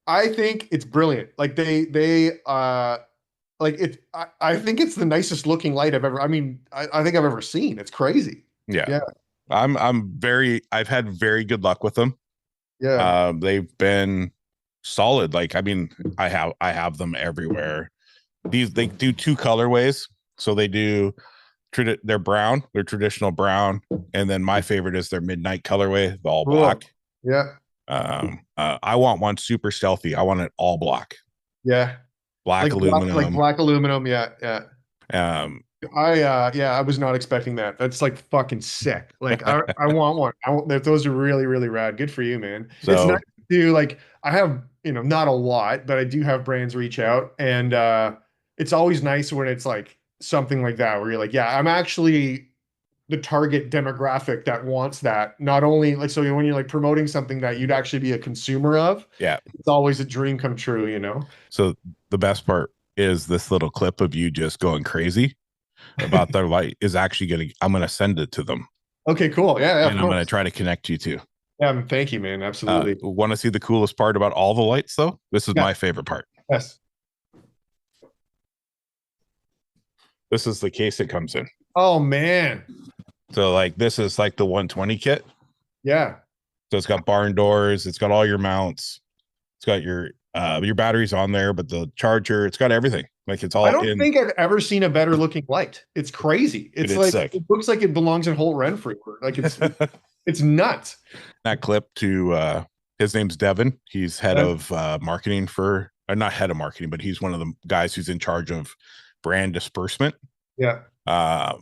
I think it's brilliant. Like I think it's the nicest looking light I've ever. I mean, I think I've ever seen. It's crazy. Yeah. I've had very good luck with them. Yeah. They've been solid. Like, I mean, I have them everywhere. They do 2 colorways. So they do they're brown, they're traditional brown, and then my favorite is their midnight colorway, the all black. Yeah. I want one super stealthy. I want it all black. Yeah. Black aluminum. Black aluminum. Yeah. I was not expecting that. That's like fucking sick. Like I want one. Those are really, really rad. Good for you, man. So, it's nice to I have, not a lot, but I do have brands reach out, and it's always nice when it's like something like that where you're like, yeah, I'm actually the target demographic that wants that. Not only so when you're promoting something that you'd actually be a consumer of. Yeah. It's always a dream come true, So the best part is this little clip of you just going crazy about their light is actually I'm going to send it to them. Okay, cool. Yeah. And I'm going to try to connect you to. Yeah, thank you, man. Absolutely. Want to see the coolest part about all the lights, though? This is Yeah. my favorite part. Yes. This is the case it comes in. Oh man. So like this is like the 120 kit. Yeah. So it's got barn doors, it's got all your mounts, it's got your batteries on there, but the charger, it's got everything. Like it's I all don't in. think I've ever seen a better looking light. It's crazy. It's It's like sick. it looks like it belongs in Holt Renfrew. Like it's nuts. That clip to his name's Devin. He's head Yeah. of marketing for not head of marketing, but he's one of the guys who's in charge of brand disbursement Yeah.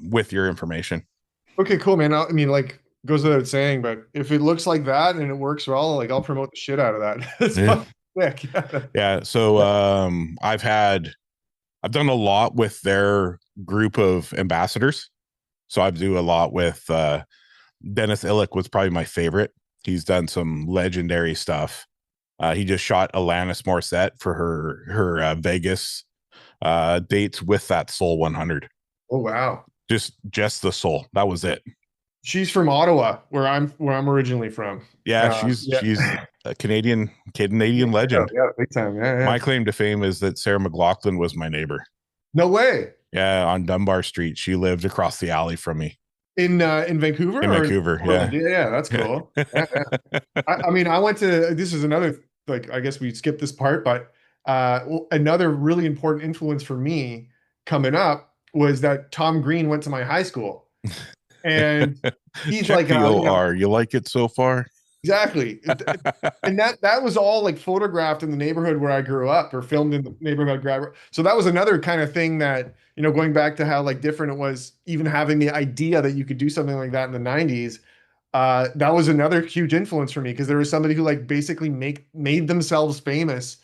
with your information. Okay, cool, man. I mean, like goes without saying, but if it looks like that and it works well, like I'll promote the shit out of that. It's Yeah. fucking sick. Yeah. Yeah. So I've done a lot with their group of ambassadors. So I do a lot with Dennis Illick was probably my favorite. He's done some legendary stuff. He just shot Alanis Morissette for her Vegas dates with that Soul 100. Oh wow. Just the Soul. That was it. She's from Ottawa, where I'm originally from. Yeah, Yeah. she's a Canadian legend. Yeah, big time. Yeah, My yeah. claim to fame is that Sarah McLachlan was my neighbor. No way. Yeah, on Dunbar Street. She lived across the alley from me In Vancouver in or in Vancouver. Portland? Yeah. Yeah, yeah, that's cool. Yeah, yeah. I mean, I went to this is another like I guess we skipped this part, but another really important influence for me coming up was that Tom Green went to my high school, and he's Check like, the you know, OR. You like it so far? exactly. And that was all like photographed in the neighborhood where I grew up or filmed in the neighborhood. So that was another kind of thing that, you know, going back to how like different it was, even having the idea that you could do something like that in the 90s. That was another huge influence for me because there was somebody who like basically made themselves famous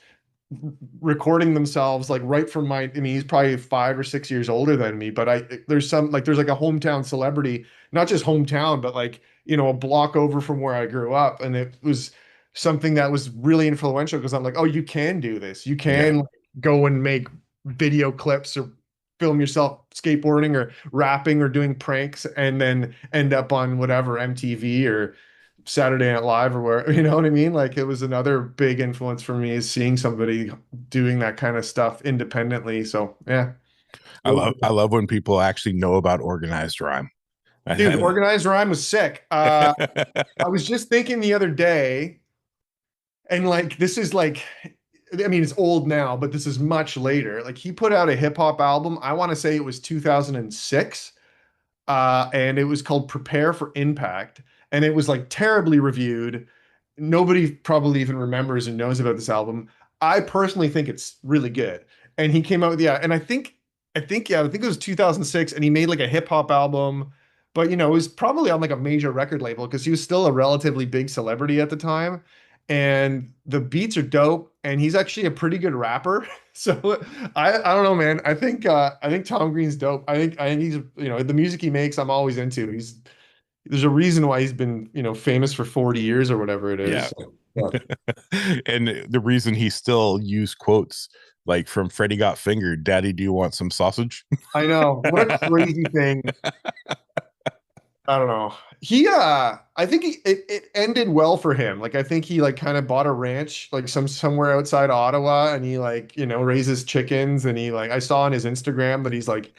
recording themselves like right from my I mean he's probably 5 or 6 years older than me, but there's like a hometown celebrity, not just hometown but like, you know, a block over from where I grew up, and it was something that was really influential because I'm like, oh, you can do this, you Yeah. can like, go and make video clips or film yourself skateboarding or rapping or doing pranks and then end up on whatever MTV or Saturday Night Live or where, you know what I mean? Like it was another big influence for me is seeing somebody doing that kind of stuff independently. So yeah. I love when people actually know about organized rhyme. Dude, organized rhyme was sick. I was just thinking the other day, and like this is like I mean it's old now, but this is much later. Like he put out a hip hop album. I want to say it was 2006. And it was called Prepare for Impact, and it was like terribly reviewed. Nobody probably even remembers and knows about this album. I personally think it's really good. And he came out with yeah, and I think it was 2006, and he made like a hip hop album, but you know, it was probably on like a major record label because he was still a relatively big celebrity at the time. And the beats are dope, and he's actually a pretty good rapper. So I don't know, man. I think Tom Green's dope. I think he's you know the music he makes I'm always into. He's there's a reason why he's been you know famous for 40 years or whatever it is. Yeah. So, yeah. And the reason he still used quotes like from Freddie Got Fingered, Daddy, do you want some sausage? I know what a crazy thing. I don't know. I think it ended well for him. Like I think he like kind of bought a ranch like somewhere outside Ottawa, and he like, you know, raises chickens, and he like I saw on his Instagram that he's like,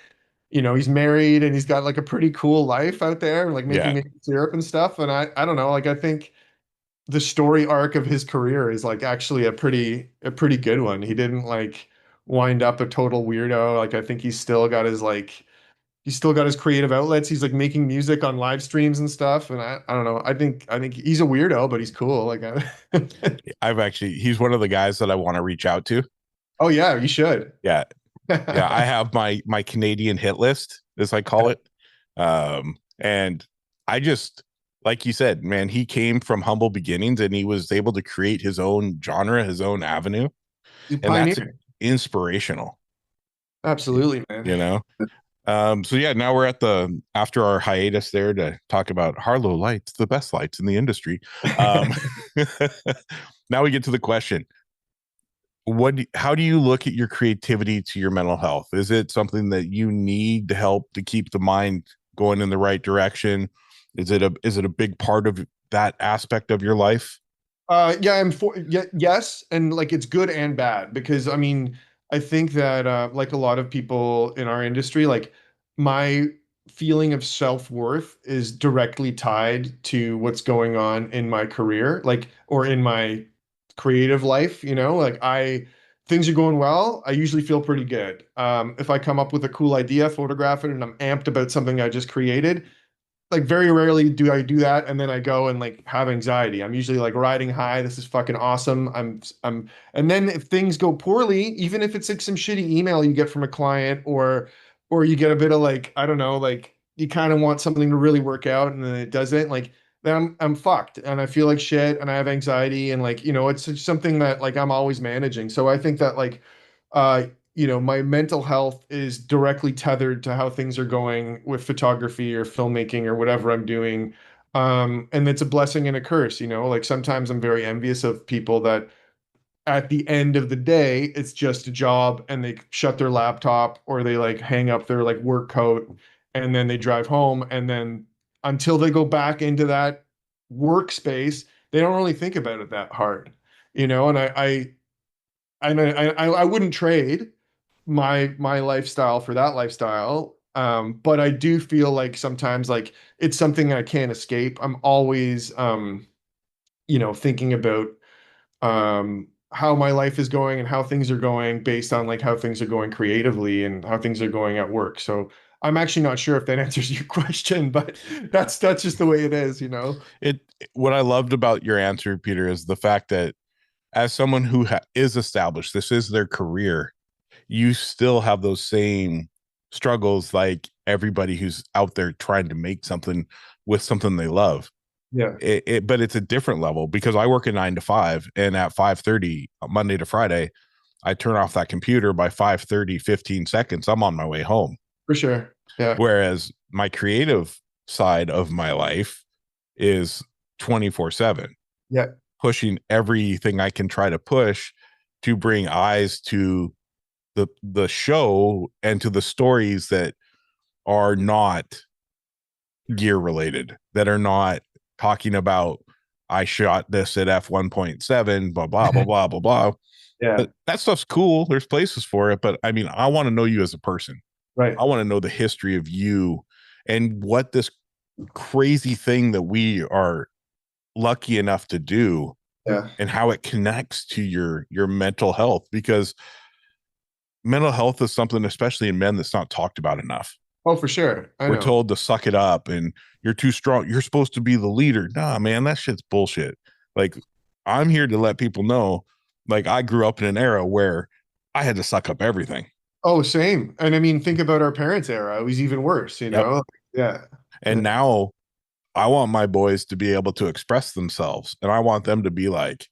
you know, he's married and he's got like a pretty cool life out there, like making Yeah. maple syrup and stuff. And I don't know, like I think the story arc of his career is like actually a pretty good one. He didn't like wind up a total weirdo. Like I think he's still got his creative outlets. He's like making music on live streams and stuff. And I don't know. I think he's a weirdo, but he's cool. Like, He's one of the guys that I want to reach out to. oh yeah, you should. Yeah. Yeah. I have my Canadian hit list, as I call it. And I just, like you said, man, he came from humble beginnings and he was able to create his own genre, his own avenue. He's a And that's pioneer. inspirational, Absolutely, man. you know? So yeah, now we're at after our hiatus there to talk about Harlow lights, the best lights in the industry. Now we get to the question. How do you look at your creativity to your mental health? Is it something that you need to help to keep the mind going in the right direction? Is it a big part of that aspect of your life? Yeah, yes, and like it's good and bad because I mean, I think that like a lot of people in our industry, like my feeling of self-worth is directly tied to what's going on in my career, like or in my creative life, like things are going well, I usually feel pretty good. If I come up with a cool idea, photograph it, and I'm amped about something I just created, like very rarely do I do that and then I go and like have anxiety. I'm usually like riding high. This is fucking awesome. And then if things go poorly, even if it's like some shitty email you get from a client or you get a bit of like, I don't know, like you kind of want something to really work out and then it doesn't, like then I'm fucked and I feel like shit and I have anxiety and like, it's just something that like I'm always managing. So I think that like uh my mental health is directly tethered to how things are going with photography or filmmaking or whatever I'm doing. And it's a blessing and a curse, like sometimes I'm very envious of people that at the end of the day, it's just a job and they shut their laptop or they like hang up their like work coat and then they drive home. And then until they go back into that workspace, they don't really think about it that hard, and I wouldn't trade my lifestyle for that lifestyle. But I do feel like sometimes like it's something I can't escape. I'm always thinking about how my life is going and how things are going based on like how things are going creatively and how things are going at work. So I'm actually not sure if that answers your question, but that's just the way it is. It What I loved about your answer, Peter, is the fact that as someone who is established, this is their career, you still have those same struggles like everybody who's out there trying to make something with something they love. Yeah, But it's a different level because I work a 9 to 5, and at 5:30 Monday to Friday, I turn off that computer. By 5:30, 15 seconds, I'm on my way home. for sure. Yeah. Whereas my creative side of my life is 24/7, Yeah. pushing everything I can try to push to bring eyes to the show and to the stories that are not gear related, that are not talking about I shot this at f1.7, blah blah blah blah blah blah. Yeah. But that stuff's cool. There's places for it, but I mean, I want to know you as a person. Right. I want to know the history of you and what this crazy thing that we are lucky enough to do Yeah. and how it connects to your mental health, because mental health is something, especially in men, that's not talked about enough. Oh, for sure. I We're know. told to suck it up and you're too strong. You're supposed to be the leader. Nah, man, that shit's bullshit. Like, I'm here to let people know, like, I grew up in an era where I had to suck up everything. Oh, same. And I mean, think about our parents' era. It was even worse, you Yep. know? Yeah. And now I want my boys to be able to express themselves. And I want them to be like,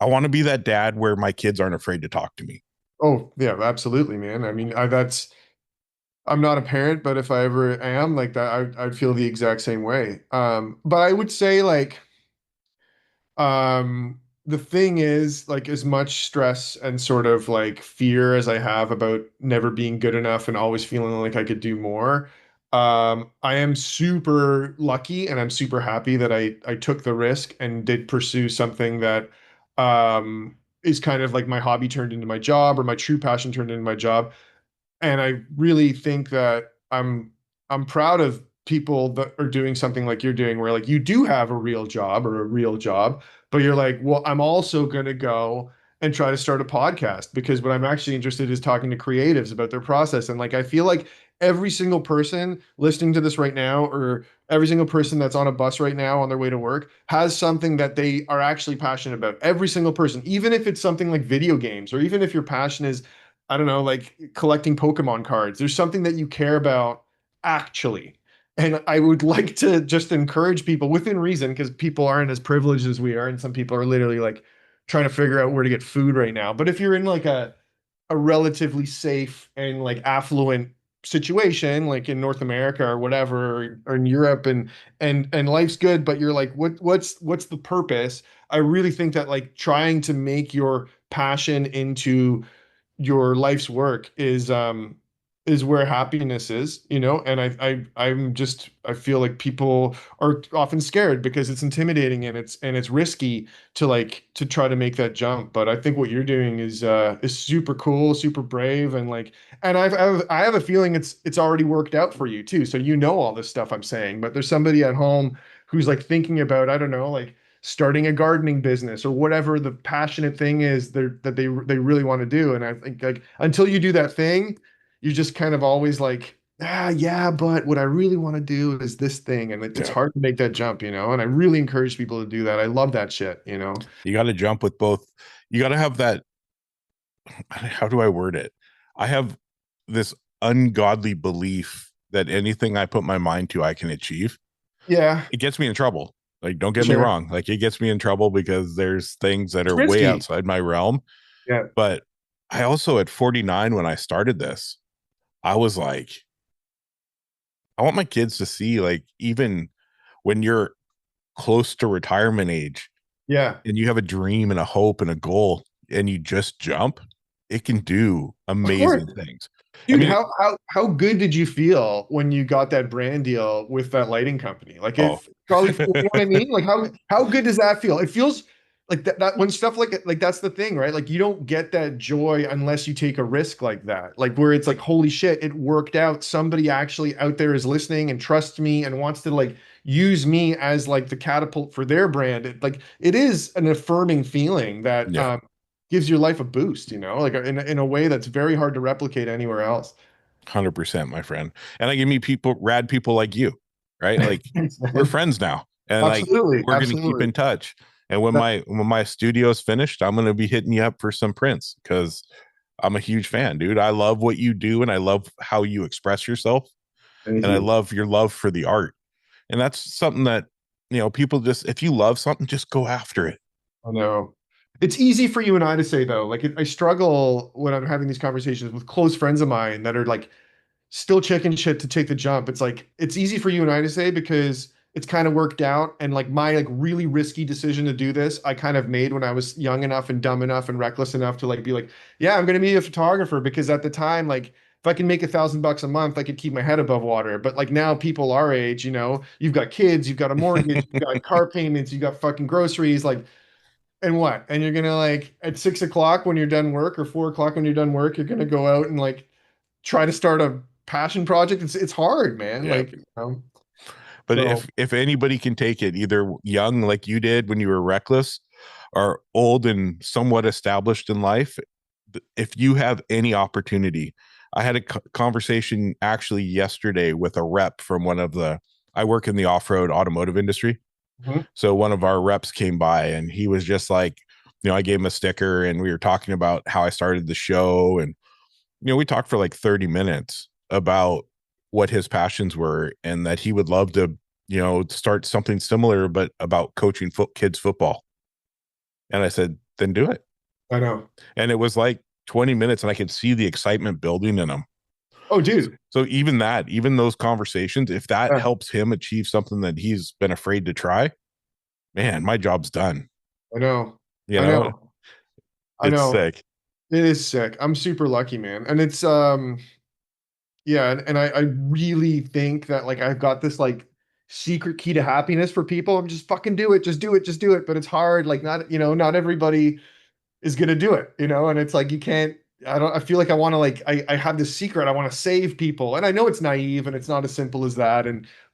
I want to be that dad where my kids aren't afraid to talk to me. Oh, yeah, absolutely, man. I mean, I'm not a parent, but if I ever am like that, I'd feel the exact same way. But I would say like, the thing is like as much stress and sort of like fear as I have about never being good enough and always feeling like I could do more. I am super lucky and I'm super happy that I took the risk and did pursue something that is kind of like my hobby turned into my job or my true passion turned into my job. And I really think that I'm proud of people that are doing something like you're doing, where like you do have a real job or a real job, but you're like, well, I'm also gonna go and try to start a podcast because what I'm actually interested is talking to creatives about their process. And like I feel like every single person listening to this right now, or every single person that's on a bus right now on their way to work, has something that they are actually passionate about. Every single person, even if it's something like video games, or even if your passion is, I don't know, like collecting Pokemon cards. There's something that you care about actually. And I would like to just encourage people within reason, because people aren't as privileged as we are, and some people are literally like trying to figure out where to get food right now. But if you're in like a relatively safe and like affluent situation, like in North America or whatever, or in Europe, and life's good, but you're like, what's the purpose? I really think that like trying to make your passion into your life's work is is where happiness is, and I feel like people are often scared because it's intimidating and it's risky to try to make that jump. But I think what you're doing is super cool, super brave, and I have a feeling it's already worked out for you too. So all this stuff I'm saying, but there's somebody at home who's like thinking about, I don't know, like starting a gardening business or whatever the passionate thing is they really want to do. And I think like until you do that thing, you're just kind of always like, yeah, but what I really want to do is this thing. And it's Yeah. hard to make that jump, And I really encourage people to do that. I love that shit. You got to jump with both. You got to have that. How do I word it? I have this ungodly belief that anything I put my mind to, I can achieve. Yeah, It gets me in trouble. Like, don't get me sure. wrong. Like, it gets me in trouble because there's things that It's are way risky. outside my realm. Yeah. But I also, at 49, when I started this, I was like, I want my kids to see, like, even when you're close to retirement age Yeah. and you have a dream and a hope and a goal and you just jump, it can do Of course. amazing things. I Dude, mean, how good did you feel when you got that brand deal with that lighting company? Like oh, if probably, you know what I mean? Like how good does that feel? It feels like that when stuff like that's the thing, right? Like you don't get that joy unless you take a risk like that. Like where it's like, holy shit, it worked out. Somebody actually out there is listening and trusts me and wants to like use me as like the catapult for their brand. It is an affirming feeling that yeah, gives your life a boost, like in a way that's very hard to replicate anywhere else. 100%, my friend. And I can meet people, rad people like you, right? Like, Thanks, we're man. friends now, and like Absolutely, we're gonna keep absolutely. in touch. And when That- my studio's finished, I'm gonna be hitting you up for some prints because I'm a huge fan, dude. I love what you do, and I love how you express yourself, Thank and I you. love your love for the art. And that's something that, people just, if you love something, just go after it. I know. It's easy for you and I to say though. Like I struggle when I'm having these conversations with close friends of mine that are like still chicken shit to take the jump. It's like it's easy for you and I to say because it's kind of worked out and like my like really risky decision to do this, I kind of made when I was young enough and dumb enough and reckless enough to like be like, yeah, I'm gonna be a photographer because at the time, like if I can make $1,000 a month, I could keep my head above water. But like now people our age, you've got kids, you've got a mortgage, you've got car payments, you've got fucking groceries, like and what? And you're gonna like at 6 o'clock when you're done work or 4 o'clock when you're done work, you're gonna go out and like try to start a passion project. It's hard, man. Yeah. But So if anybody can take it, either young like you did when you were reckless, or old and somewhat established in life, if you have any opportunity. I had a conversation actually yesterday with a rep from one of the, I work in the off-road automotive industry. mhm. So one of our reps came by and he was just like, I gave him a sticker and we were talking about how I started the show. And, we talked for like 30 minutes about what his passions were and that he would love to, start something similar, but about coaching kids football. And I said, then do it. I know. And it was like 20 minutes and I could see the excitement building in him. Oh, dude. So even those conversations, if that Yeah, helps him achieve something that he's been afraid to try, man, my job's done. I know. You I know, know. I it's know. sick. It is sick. I'm super lucky, man. And it's yeah, and I really think that like I've got this like secret key to happiness for people. I'm just fucking do it, just do it, just do it. But it's hard. Like not everybody is gonna do it, and it's like you can't. I feel like I want to like I have this secret. I want to save people, and I know it's naive and it's not as simple as that.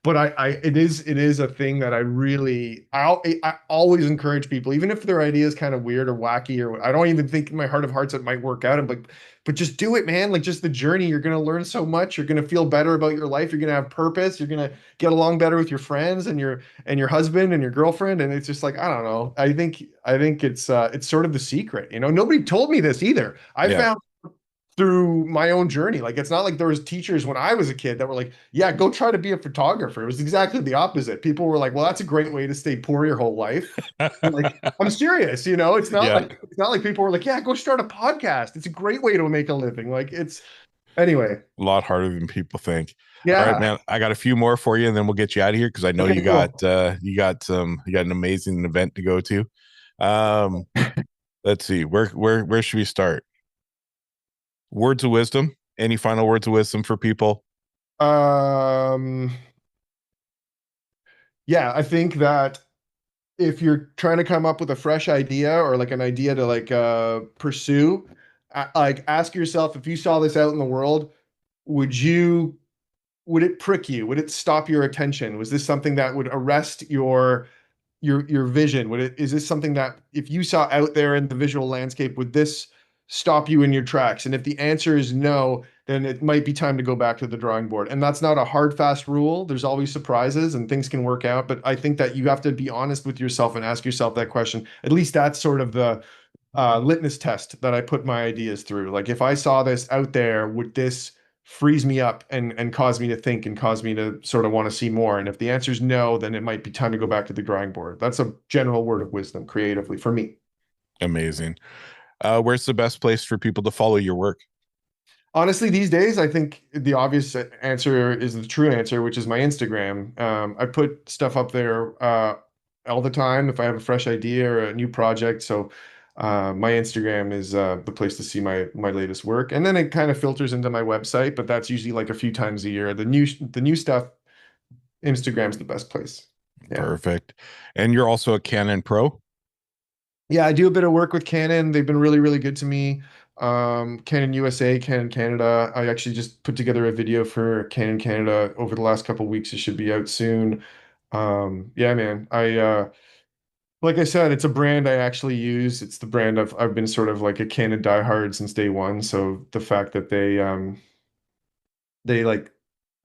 But it is a thing that I always encourage people, even if their idea is kind of weird or wacky or I don't even think in my heart of hearts it might work out. I'm like, but just do it, man. Like just the journey. You're gonna learn so much. You're gonna feel better about your life. You're gonna have purpose. You're gonna get along better with your friends and your husband and your girlfriend. And it's just like, I don't know. I think it's sort of the secret. Nobody told me this either. I Yeah. found through my own journey. Like it's not like there was teachers when I was a kid that were like, yeah, go try to be a photographer. It was exactly the opposite. People were like, well, that's a great way to stay poor your whole life. And like, I'm serious, it's not Yeah. like people were like, yeah, go start a podcast. It's a great way to make a living. Like it's anyway. A lot harder than people think. All right, Yeah. man. I got a few more for you and then we'll get you out of here because I know Okay, you cool. got an amazing event to go to. Um, let's see. Where should we start? Words of wisdom. Any final words of wisdom for people? Yeah, I think that if you're trying to come up with a fresh idea or like an idea to like pursue, like ask yourself, if you saw this out in the world, would you would it prick you? Would it stop your attention? Was this something that would arrest your vision? Is this something that if you saw out there in the visual landscape, would this stop you in your tracks? And if the answer is no, then it might be time to go back to the drawing board. And that's not a hard, fast rule. There's always surprises and things can work out. But I think that you have to be honest with yourself and ask yourself that question. At least that's sort of the litmus test that I put my ideas through. Like if I saw this out there, would this freeze me up and cause me to think and cause me to sort of want to see more? And if the answer is no, then it might be time to go back to the drawing board. That's a general word of wisdom creatively for me. Amazing. Where's the best place for people to follow your work? Honestly, these days, I think the obvious answer is the true answer, which is my Instagram. I put stuff up there all the time if I have a fresh idea or a new project. So my Instagram is the place to see my latest work, and then it kind of filters into my website. But that's usually like a few times a year. The new stuff, Instagram's the best place. Yeah. Perfect. And you're also a Canon Pro? Yeah, I do a bit of work with Canon. They've been really, really good to me. Canon USA, Canon Canada. I actually just put together a video for Canon Canada over the last couple of weeks. It should be out soon. Yeah, man. Like I said, it's a brand I actually use. It's the brand I've been sort of like a Canon diehard since day one. So the fact that they like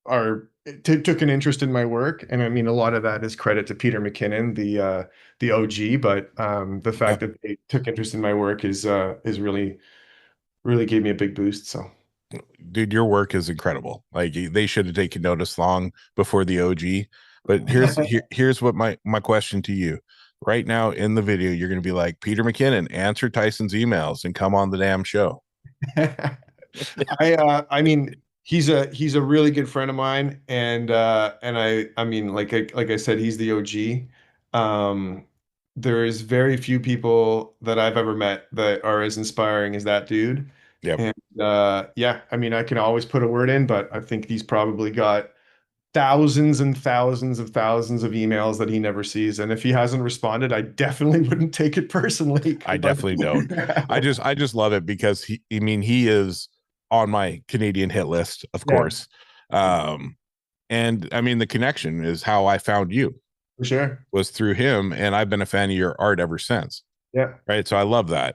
are took an interest in my work, and I mean a lot of that is credit to Peter McKinnon, the OG, but the Yeah. fact that they took interest in my work is really gave me a big boost. So Dude, your work is incredible. Like they should have taken notice long before the OG. But here's what my question to you. Right now in the video, you're going to be like, Peter McKinnon, answer Tyson's emails and come on the damn show. I mean he's a really good friend of mine, and I mean like I said, he's the OG. There is very few people that I've ever met that are as inspiring as that dude. Yep. And yeah, I mean I can always put a word in, but I think he's probably got thousands and thousands of emails that he never sees. And if he hasn't responded, I definitely wouldn't take it personally. I definitely don't. I just love it because he is on my Canadian hit list, of course. And I mean, the connection is how I found you. For sure. Was through him, and I've been a fan of your art ever since. Yeah. Right. So I love that.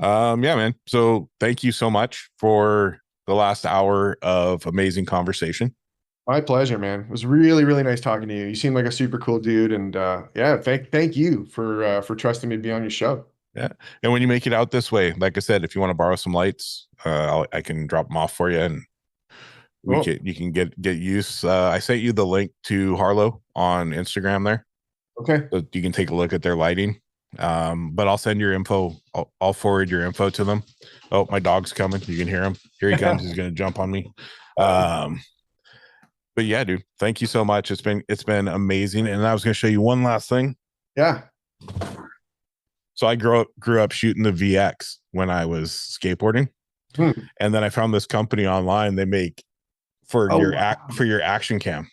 Yeah, man. So thank you so much for the last hour of amazing conversation. My pleasure, man. It was really, really nice talking to you. You seem like a super cool dude, and yeah, thank you for trusting me to be on your show. Yeah, and when you make it out this way, like I said, if you want to borrow some lights, I can drop them off for you, and you can get use. I sent you the link to Harlow on Instagram there. Okay. So you can take a look at their lighting. But I'll send your info. I'll forward your info to them. Oh, my dog's coming. You can hear him. Here he comes. He's gonna jump on me. But yeah, dude, thank you so much. It's been amazing. And I was gonna show you one last thing. Yeah. So I grew up shooting the VX when I was skateboarding. And then I found this company online. They make for your action cam.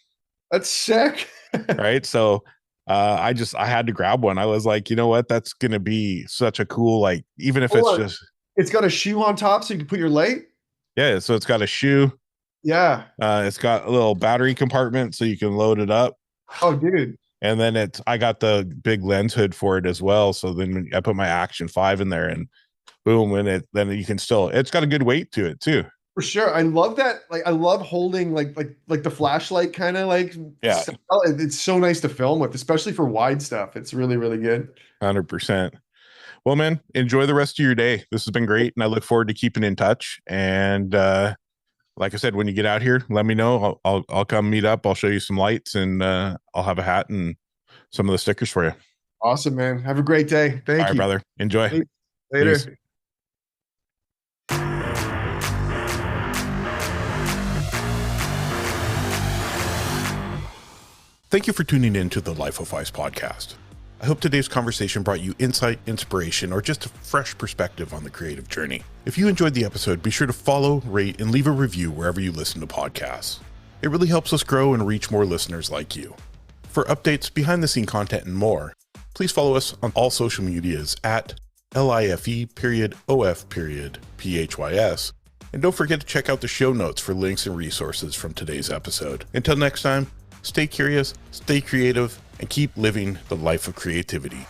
That's sick. Right. So I had to grab one. I was like, you know what? That's gonna be such a cool, like, even if it's got a shoe on top so you can put your light. Yeah, so it's got a shoe. Yeah. It's got a little battery compartment so you can load it up. Oh, dude. And then I got the big lens hood for it as well. So then I put my Action 5 in there, and boom, and then you can it's got a good weight to it too. For sure. I love that. Like, I love holding like the flashlight kind of like. Yeah. It's so nice to film with, especially for wide stuff. It's really, really good. 100%. Well, man, enjoy the rest of your day. This has been great, and I look forward to keeping in touch. And like I said, when you get out here, let me know. I'll come meet up. I'll show you some lights, and I'll have a hat and some of the stickers for you. Awesome, man. Have a great day. Thank you. All right, brother. Enjoy. Later. Peace. Thank you for tuning in to the Life of Ice podcast. I hope today's conversation brought you insight, inspiration, or just a fresh perspective on the creative journey. If you enjoyed the episode, be sure to follow, rate, and leave a review wherever you listen to podcasts. It really helps us grow and reach more listeners like you. For updates, behind-the-scene content, and more, please follow us on all social medias at LIFE.OF.PHYS. And don't forget to check out the show notes for links and resources from today's episode. Until next time, stay curious, stay creative, and keep living the life of creativity.